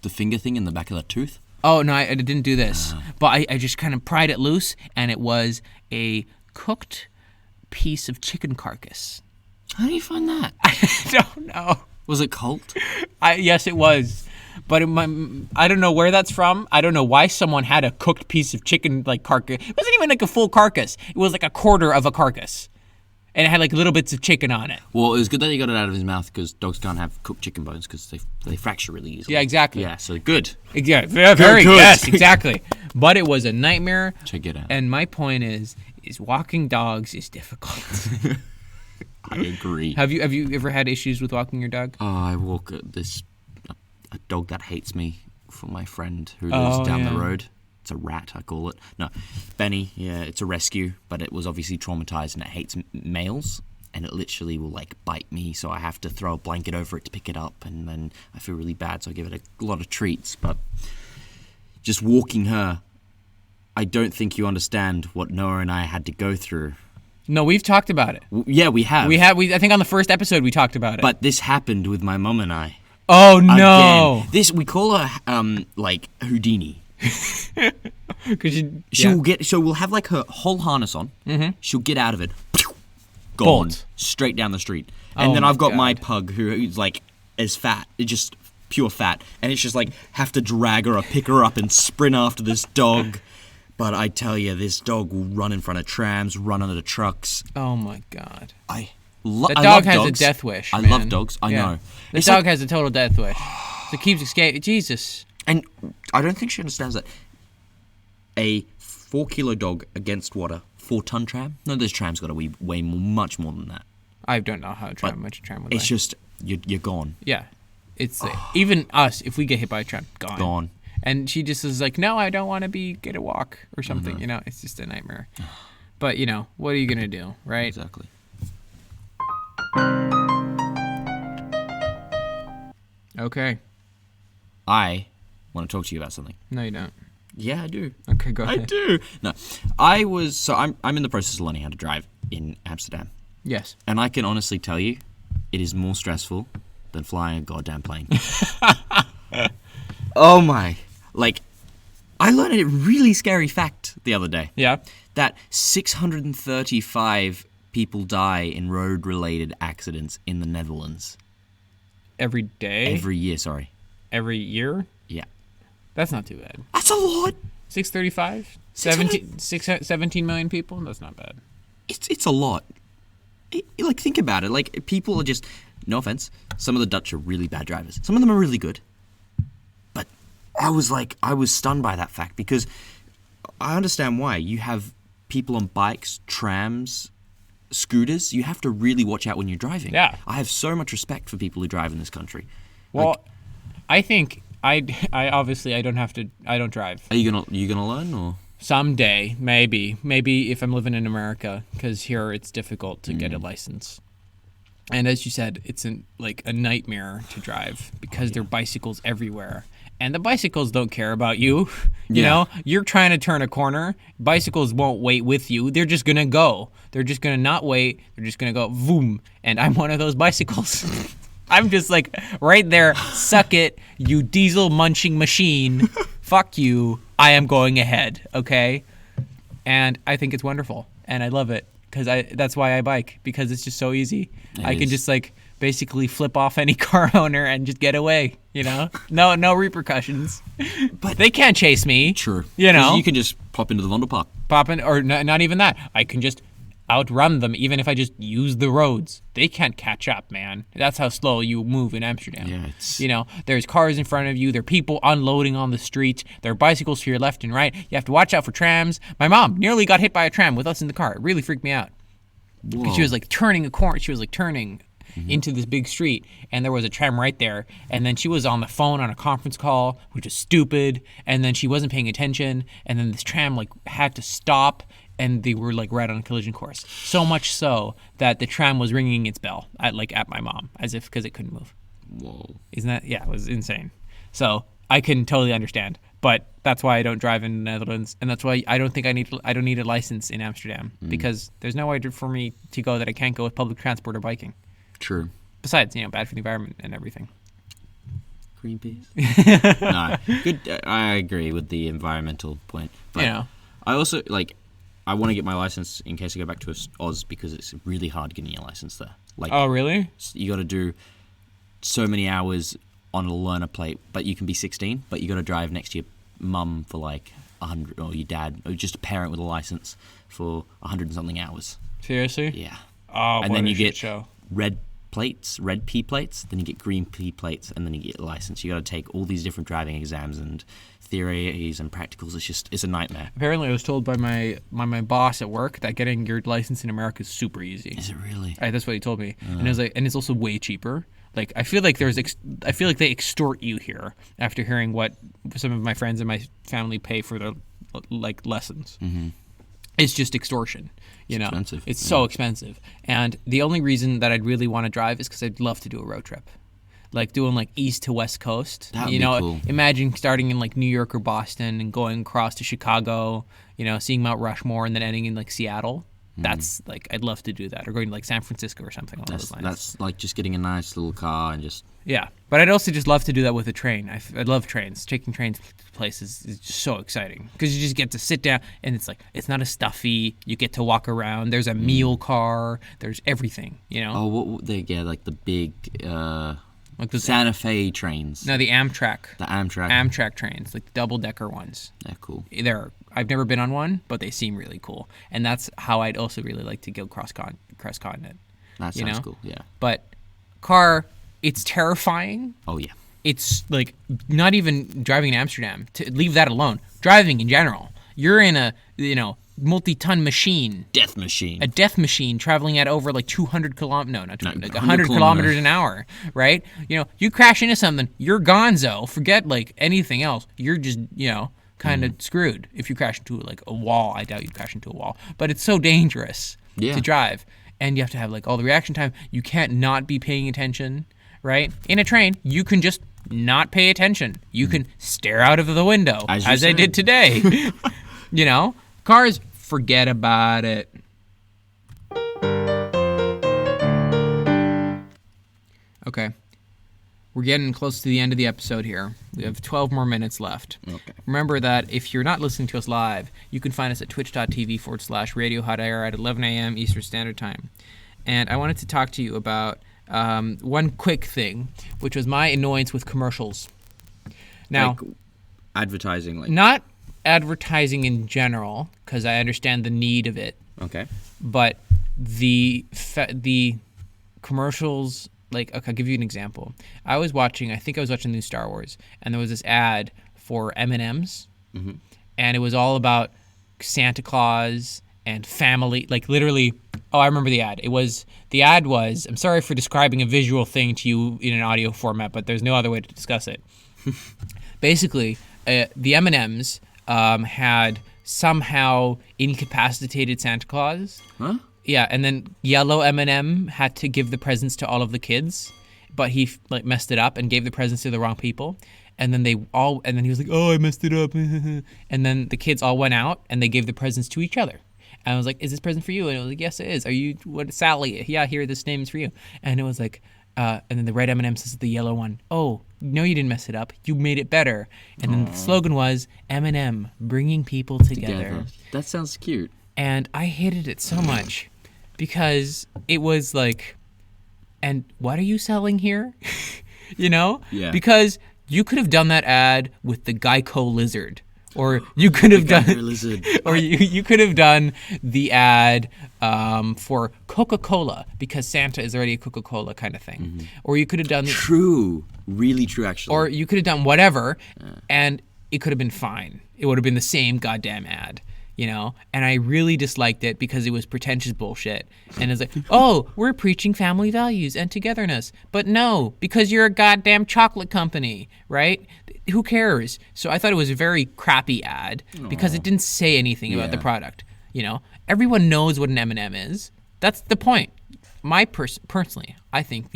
S2: the finger thing in the back of the tooth?
S1: Oh, no, I didn't do this. But I just kind of pried it loose, and it was a cooked piece of chicken carcass.
S2: How do you find that?
S1: I don't know.
S2: Was it cold?
S1: Yes, it was. But I don't know where that's from. I don't know why someone had a cooked piece of chicken carcass. It wasn't even a full carcass. It was a quarter of a carcass. And it had little bits of chicken on it.
S2: Well, it was good that you got it out of his mouth because dogs can't have cooked chicken bones because they fracture really easily.
S1: Yeah, exactly.
S2: Yeah, so good.
S1: Yeah, very good. Yes, exactly. But it was a nightmare.
S2: Check it out.
S1: And my point is walking dogs is difficult.
S2: I agree.
S1: Have you ever had issues with walking your dog?
S2: I walk a dog that hates me for my friend who lives down the road. It's a rat, I call it. No, Benny. Yeah, it's a rescue, but it was obviously traumatized and it hates males, and it literally will bite me. So I have to throw a blanket over it to pick it up, and then I feel really bad. So I give it a lot of treats. But just walking her, I don't think you understand what Noah and I had to go through.
S1: No, we've talked about it.
S2: Yeah, we have.
S1: I think on the first episode we talked about it.
S2: But this happened with my mum and I.
S1: Oh no!
S2: Again. We call her Houdini. So we'll have her whole harness on. Mm-hmm. She'll get out of it, gone,
S1: Bolt.
S2: Straight down the street. And then I've got my pug who's as fat, just pure fat, and it's just have to drag her or pick her up and sprint after this dog. But I tell you, this dog will run in front of trams, run under the trucks.
S1: Oh my god!
S2: That
S1: dog has a death wish.
S2: I love dogs. I know.
S1: The dog has a total death wish. So it keeps escaping. Jesus.
S2: And I don't think she understands that. A 4-kilo dog against what, a 4-ton tram? No, this tram's got to weigh much more than that.
S1: I don't know much a tram would weigh.
S2: It's just, you're gone.
S1: Yeah. It's even us, if we get hit by a tram, gone.
S2: Gone.
S1: And she just is no, I don't want to get a walk or something. Mm-hmm. It's just a nightmare. But, what are you going to do, right?
S2: Exactly.
S1: Okay.
S2: I want to talk to you about something.
S1: No, you don't.
S2: Yeah, I do.
S1: Okay, go ahead.
S2: I do. No, I'm in the process of learning how to drive in Amsterdam.
S1: Yes.
S2: And I can honestly tell you, it is more stressful than flying a goddamn plane. Oh my. I learned a really scary fact the other day.
S1: Yeah.
S2: That 635 people die in road-related accidents in the Netherlands.
S1: Every day?
S2: Every year, sorry.
S1: Every year?
S2: Yeah.
S1: That's not too bad.
S2: That's a lot.
S1: 635? 17 million people? That's not bad.
S2: It's a lot. Think about it. People are just, no offense, some of the Dutch are really bad drivers. Some of them are really good. But I was stunned by that fact because I understand why. You have people on bikes, trams, scooters. You have to really watch out when you're driving.
S1: Yeah.
S2: I have so much respect for people who drive in this country.
S1: Well, I think I don't drive.
S2: Are you gonna learn or?
S1: Someday, maybe if I'm living in America, because here it's difficult to get a license. And as you said, it's like a nightmare to drive because there are bicycles everywhere. And the bicycles don't care about you. You know, you're trying to turn a corner. Bicycles won't wait with you. They're just going to go. They're just going to not wait. They're just going to go boom. And I'm one of those bicycles. I'm just like right there. Suck it, you diesel munching machine. Fuck you. I am going ahead. Okay. And I think it's wonderful. And I love it. Because that's why I bike, because it's just so easy. I can just like basically flip off any car owner and just get away, you know? No repercussions. But they can't chase me.
S2: True.
S1: You know?
S2: You can just pop into the Vondel Park.
S1: Pop in, or not even that. I can just outrun them even if I just use the roads. They can't catch up, man. That's how slow you move in Amsterdam.
S2: Yeah,
S1: you know, there's cars in front of you. There are people unloading on the street. There are bicycles to your left and right. You have to watch out for trams. My mom nearly got hit by a tram with us in the car. It really freaked me out. Because she was like turning a corner. She was like turning into this big street, and there was a tram right there. And then she was on the phone on a conference call, which is stupid. And then she wasn't paying attention. And then this tram like had to stop, and they were like right on a collision course. So much so that the tram was ringing its bell at my mom, as if because it couldn't move.
S2: Whoa!
S1: Isn't that? Yeah, it was insane. So I can totally understand, but that's why I don't drive in the Netherlands, and that's why I don't need a license in Amsterdam because there's no way for me to go that I can't go with public transport or biking.
S2: True.
S1: Besides, you know, bad for the environment and everything.
S2: Greenpeace. No, good. I agree with the environmental point. But
S1: you know,
S2: I also like. I want to get my license in case I go back to Oz because it's really hard getting your license there. Like,
S1: oh really?
S2: You got to do so many hours on a learner plate, but you can be 16, but you got to drive next to your mum for like 100, or your dad, or just a parent with a license for 100 and something hours.
S1: Seriously?
S2: Yeah.
S1: Oh,
S2: and then you get
S1: show.
S2: red P plates, then you get green P plates, and then you get a license. You got to take all these different driving exams and theories and practicals. It's a nightmare.
S1: Apparently, I was told by my boss at work that getting your license in America is super easy.
S2: Is it really?
S1: That's what he told me, and it was like, and it's also way cheaper. Like I feel like they extort you here after hearing what some of my friends and my family pay for their like lessons. Mm-hmm. It's just extortion. You know,
S2: expensive.
S1: It's so expensive. And the only reason that I'd really want to drive is because I'd love to do a road trip. Like doing like east to west coast.
S2: That'd be cool.
S1: Imagine starting in like New York or Boston and going across to Chicago, you know, seeing Mount Rushmore and then ending in like Seattle. That's like, I'd love to do that. Or going to like San Francisco or something along those lines.
S2: That's like just getting a nice little car and just...
S1: Yeah. But I'd also just love to do that with a train. I love trains. Taking trains to places is just so exciting. Because you just get to sit down and it's like, it's not as stuffy. You get to walk around. There's a meal car. There's everything, you know?
S2: Oh, like the big... like the Santa Fe trains.
S1: No, the Amtrak.
S2: The Amtrak.
S1: Amtrak trains, like the double-decker ones.
S2: They're cool.
S1: I've never been on one, but they seem really cool. And that's how I'd also really like to go cross-continent.
S2: That sounds cool, yeah.
S1: But car, it's terrifying.
S2: Oh, yeah.
S1: It's like not even driving in Amsterdam. To leave that alone. Driving in general. You're in a, multi-ton machine.
S2: Death machine.
S1: A death machine traveling at over like 200 kilometers. No, not 200. Like 100 kilometers an hour, right? You know, you crash into something, you're gonzo. Forget like anything else. You're just, kind of screwed. If you crash into like a wall, I doubt you'd crash into a wall. But it's so dangerous to drive. And you have to have like all the reaction time. You can't not be paying attention, right? In a train, you can just not pay attention. You can stare out of the window, as I did today. Cars, forget about it. Okay. We're getting close to the end of the episode here. We have 12 more minutes left.
S2: Okay.
S1: Remember that if you're not listening to us live, you can find us at twitch.tv/Radio Hot Air at 11 a.m. Eastern Standard Time. And I wanted to talk to you about one quick thing, which was my annoyance with commercials. Now,
S2: like advertising, like
S1: not advertising in general, because I understand the need of it.
S2: Okay.
S1: But the commercials. Like, okay, I'll give you an example. I was watching the new Star Wars, and there was this ad for M&Ms, and it was all about Santa Claus and family, like literally, I remember the ad. The ad was, I'm sorry for describing a visual thing to you in an audio format, but there's no other way to discuss it. Basically, the M&Ms had somehow incapacitated Santa Claus.
S2: Huh?
S1: Yeah, and then yellow M&M had to give the presents to all of the kids, but he like messed it up and gave the presents to the wrong people. And then and then he was like, "Oh, I messed it up." And then the kids all went out and they gave the presents to each other. And I was like, "Is this present for you?" And it was like, "Yes, it is." "Are you Sally?" "Yeah, here, this name is for you." And it was like, and then the red M&M says the yellow one, "Oh, no, you didn't mess it up. You made it better." And then the slogan was M&M, bringing people together.
S2: That sounds cute.
S1: And I hated it so much because it was like, and what are you selling here? You know?
S2: Yeah.
S1: Because you could have done that ad with the Geico lizard, or you could have done,
S2: lizard.
S1: or you could have done the ad for Coca-Cola because Santa is already a Coca-Cola kind of thing, or you could have done
S2: really true actually,
S1: or you could have done whatever, and it could have been fine. It would have been the same goddamn ad. You know, and I really disliked it because it was pretentious bullshit. And it's like, oh, we're preaching family values and togetherness. But no, because you're a goddamn chocolate company, right? Who cares? So I thought it was a very crappy ad because it didn't say anything about the product. You know, everyone knows what an M&M is. That's the point. Personally, I think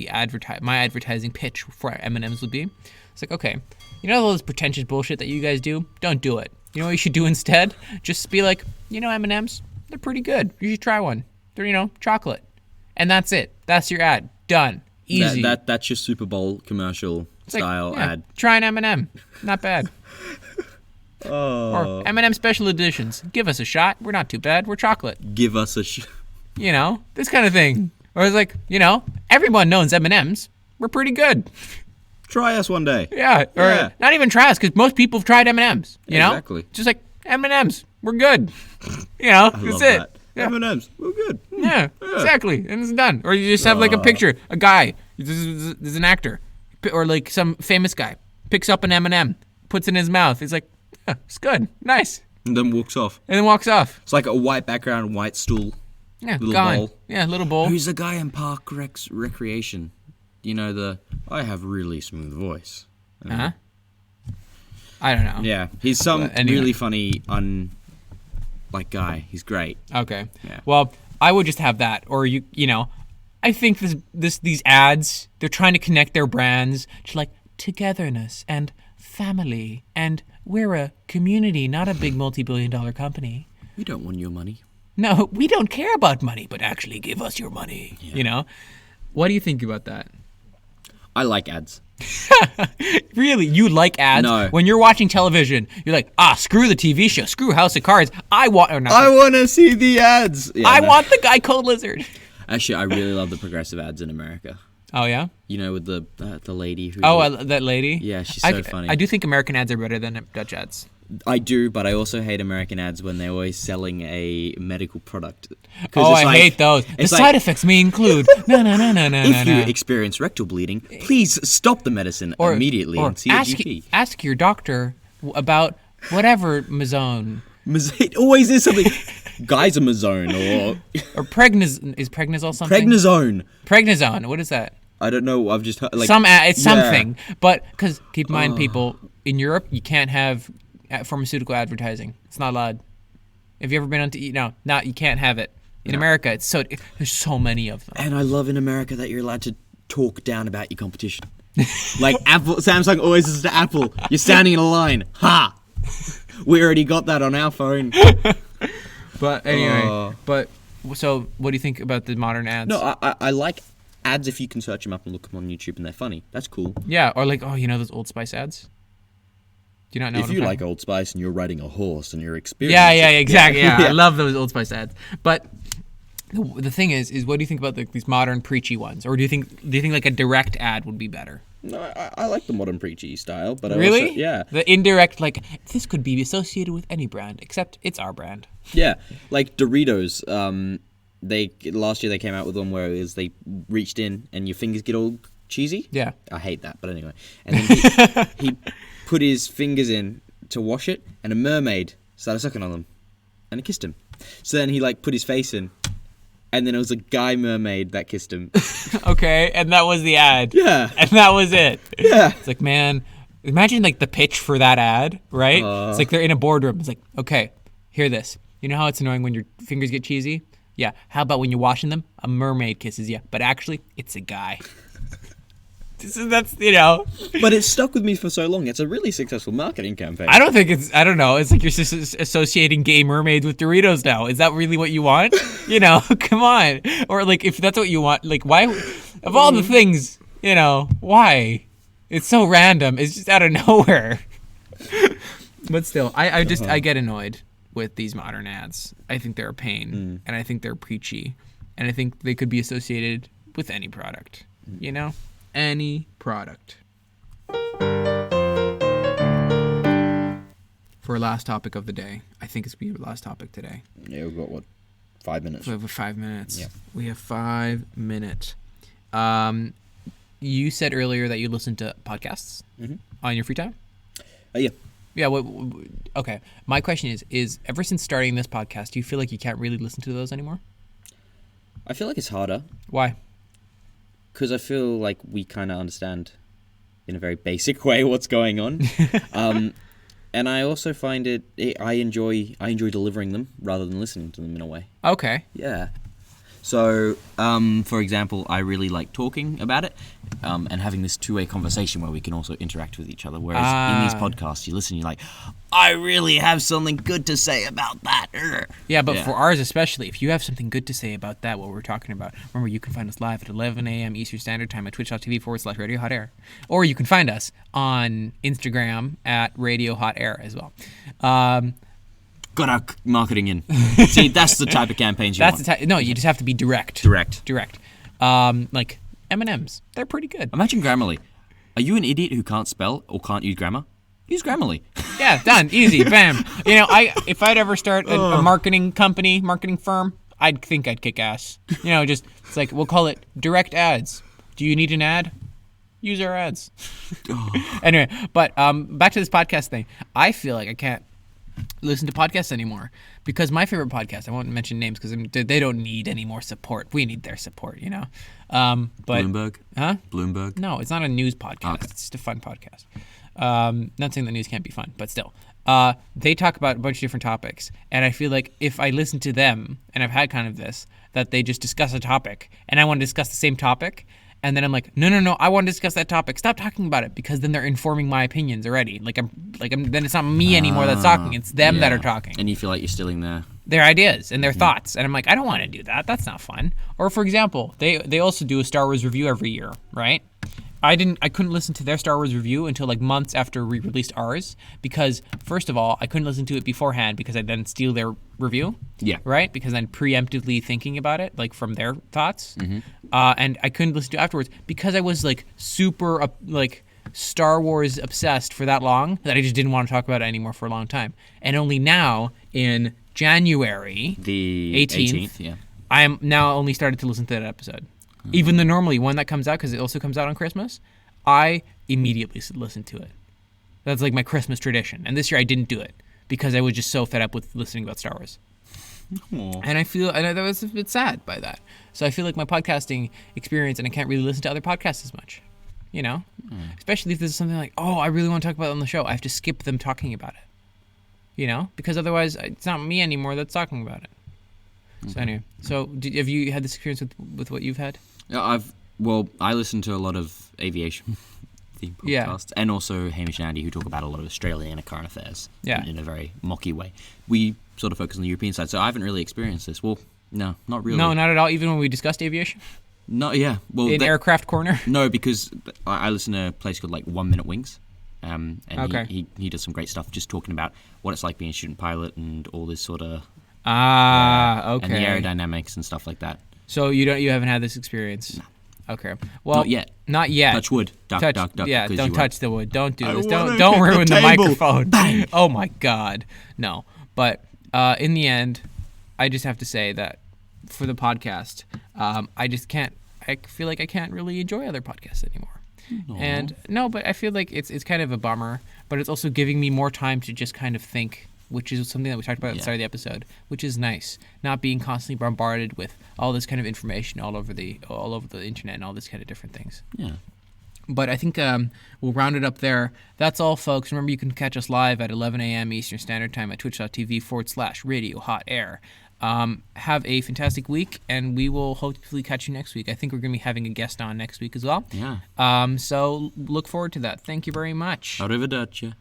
S1: my advertising pitch for M&Ms would be, it's like, okay, you know all those pretentious bullshit that you guys do? Don't do it. You know what you should do instead? Just be like, you know, M&Ms, they're pretty good. You should try one. They're, you know, chocolate. And that's it. That's your ad. Done. Easy.
S2: That's your Super Bowl commercial style ad.
S1: Try an M&M. Not bad. Or M&M special editions. Give us a shot. We're not too bad. We're chocolate.
S2: Give us a shot.
S1: You know, this kind of thing. Or it's like, you know, everyone knows M&Ms. We're pretty good.
S2: Try us one day.
S1: Yeah, or not even try us, because most people have tried M&Ms. You know,
S2: exactly.
S1: Just like M&Ms, we're good. You know, that's it.
S2: That. Yeah. M&Ms, we're good.
S1: Yeah, exactly, and it's done. Or you just have like a picture, a guy. This is an actor, or like some famous guy picks up an M&M, puts it in his mouth. He's like, yeah, it's good, nice,
S2: and then walks off.
S1: It's
S2: like a white background, white stool.
S1: Yeah,
S2: little
S1: gone.
S2: bowl.
S1: Yeah, little bowl.
S2: Who's the guy in Park Recreation? You know, I have really smooth voice.
S1: Uh-huh. I don't know.
S2: Yeah, he's really funny, guy. He's great.
S1: Okay.
S2: Yeah.
S1: Well, I would just have that, or you know, I think these ads, they're trying to connect their brands to like togetherness and family, and we're a community, not a big multi-billion-dollar company.
S2: We don't want your money.
S1: No, we don't care about money, but actually give us your money. Yeah. You know, what do you think about that?
S2: I like ads.
S1: Really? You like ads?
S2: No.
S1: When you're watching television, you're like, screw the TV show, screw House of Cards. I want
S2: to see the ads. Yeah,
S1: I want the Geico lizard.
S2: Actually, I really love the progressive ads in America.
S1: Oh, yeah?
S2: You know, with the lady who...
S1: that lady?
S2: Yeah, she's so funny.
S1: I do think American ads are better than Dutch ads.
S2: I do, but I also hate American ads when they're always selling a medical product.
S1: I hate those. The side effects may include... No.
S2: If you experience rectal bleeding, please stop the medicine immediately and see a GP.
S1: Ask your doctor about whatever Mazone.
S2: It always is something... Geysamazone
S1: or Pregnazole something? Pregnazone. What is that?
S2: I don't know. I've just heard...
S1: It's something. But, because keep in mind, people, in Europe, you can't have... pharmaceutical advertising. It's not allowed. Have you ever been on you can't have it. In America, there's so many of them.
S2: And I love in America that you're allowed to talk down about your competition. Like Apple, Samsung always is to Apple. You're standing in a line. Ha! We already got that on our phone.
S1: But anyway, so what do you think about the modern ads?
S2: No, I like ads if you can search them up and look them on YouTube and they're funny. That's cool.
S1: Yeah, or like, those Old Spice ads? Do you not know
S2: if you like Old Spice and you're riding a horse and you're experiencing...
S1: Yeah, exactly. Yeah. I love those Old Spice ads. But the thing is what do you think about these modern preachy ones? Or do you think like a direct ad would be better?
S2: No, I like the modern preachy style, but
S1: really?
S2: I also, yeah.
S1: The indirect, like, this could be associated with any brand, except it's our brand.
S2: Yeah, like Doritos. Last year they came out with one where they reached in and your fingers get all cheesy.
S1: Yeah.
S2: I hate that, but anyway. And then he put his fingers in to wash it, and a mermaid started sucking on them, and it kissed him. So then he put his face in, and then it was a guy mermaid that kissed him.
S1: Okay, and that was the ad.
S2: Yeah.
S1: And that was it.
S2: Yeah.
S1: It's like, man, imagine the pitch for that ad, right? It's like they're in a boardroom. It's like, okay, hear this. You know how it's annoying when your fingers get cheesy? Yeah. How about when you're washing them, a mermaid kisses you, but actually, it's a guy. That's, you know.
S2: But it's stuck with me for so long. It's a really successful marketing campaign.
S1: I don't know. It's like you're just associating gay mermaids with Doritos now. Is that really what you want? You know, come on. Or like, if that's what you want, like, why, of all the things, you know, why? It's so random. It's just out of nowhere. But still, I get annoyed with these modern ads. I think they're a pain, and I think they're preachy, and I think they could be associated with any product, you know? Any product. For our last topic of the day, I think it's going to be our last topic today.
S2: Yeah, we've got, 5 minutes?
S1: We have 5 minutes.
S2: Yeah.
S1: We have 5 minutes. You said earlier that you listen to podcasts on your free time?
S2: Yeah.
S1: Yeah. Okay. My question is ever since starting this podcast, do you feel like you can't really listen to those anymore?
S2: I feel like it's harder.
S1: Why?
S2: Because I feel like we kind of understand in a very basic way what's going on. And I also find I enjoy delivering them rather than listening to them in a way.
S1: Okay.
S2: Yeah. So, for example, I really like talking about it and having this two-way conversation where we can also interact with each other. Whereas in these podcasts, you listen, you're like, I really have something good to say about that.
S1: Yeah, but for ours especially, if you have something good to say about that, what we're talking about, remember you can find us live at 11 a.m. Eastern Standard Time at twitch.tv/Radio Hot Air. Or you can find us on Instagram at Radio Hot Air as well.
S2: Got our marketing in. See, that's the type of campaigns you want.
S1: No, you just have to be direct.
S2: Direct.
S1: Like M&M's, they're pretty good.
S2: Imagine Grammarly. Are you an idiot who can't spell or can't use grammar? Use Grammarly.
S1: Yeah, done. Easy. Bam. You know, if I'd ever start a marketing company, marketing firm, I'd think I'd kick ass. You know, just, it's like, we'll call it direct ads. Do you need an ad? Use our ads. Anyway, but back to this podcast thing. I feel like I can't listen to podcasts anymore because my favorite podcast, I won't mention names because they don't need any more support. We need their support, you know. But
S2: Bloomberg?
S1: Huh?
S2: Bloomberg?
S1: No, it's not a news podcast. Okay. It's just a fun podcast. Not saying that news can't be fun, but still. They talk about a bunch of different topics, and I feel like if I listen to them, and I've had kind of this, that they just discuss a topic, and I want to discuss the same topic, and then I'm like, no, I want to discuss that topic. Stop talking about it, because then they're informing my opinions already. Then it's not me anymore that's talking. It's them that are talking.
S2: And you feel like you're stealing
S1: their ideas and their thoughts. And I'm like, I don't want to do that. That's not fun. Or for example, they also do a Star Wars review every year, right? I couldn't listen to their Star Wars review until like months after we released ours because first of all, I couldn't listen to it beforehand because I'd then steal their review. Yeah. Right? Because I'm preemptively thinking about it, like from their thoughts. Mm-hmm. And I couldn't listen to it afterwards because I was like super like Star Wars obsessed for that long that I just didn't want to talk about it anymore for a long time. And only now in January the 18th yeah. I am now only started to listen to that episode. Even the normally one that comes out, because it also comes out on Christmas, I immediately listen to it. That's like my Christmas tradition. And this year I didn't do it because I was just so fed up with listening about Star Wars. Aww. And I was a bit sad by that. So I feel like my podcasting experience, and I can't really listen to other podcasts as much, you know? Especially if this is something like, oh, I really want to talk about it on the show. I have to skip them talking about it, you know? Because otherwise it's not me anymore that's talking about it. So anyway, have you had this experience with what you've had?
S2: Yeah, I listen to a lot of aviation themed podcasts, and also Hamish and Andy, who talk about a lot of Australian and current affairs in a very mocky way. We sort of focus on the European side, so I haven't really experienced this. Well, no, not really.
S1: No, not at all, even when we discussed aviation?
S2: No, yeah. Well,
S1: in Aircraft Corner? No,
S2: because I listen to a place called like 1 Minute Wings, and he does some great stuff just talking about what it's like being a student pilot and all this sort of...
S1: okay.
S2: And the aerodynamics and stuff like that.
S1: So you haven't had this experience? No. Okay. Well,
S2: not yet. Touch wood.
S1: Duck. Yeah, don't touch the wood. Don't do this. Don't ruin the microphone. Bang. Oh my God. No. But in the end, I just have to say that for the podcast, I just can't. I feel like I can't really enjoy other podcasts anymore. Aww. And no, but I feel like it's kind of a bummer. But it's also giving me more time to just kind of think, which is something that we talked about at the start of the episode, which is nice. Not being constantly bombarded with all this kind of information all over the internet and all this kind of different things. Yeah. But I think we'll round it up there. That's all, folks. Remember, you can catch us live at 11 a.m. Eastern Standard Time at twitch.tv/Radio Hot Air. Have a fantastic week, and we will hopefully catch you next week. I think we're going to be having a guest on next week as well.
S2: Yeah.
S1: So look forward to that. Thank you very much.
S2: Arrivederci.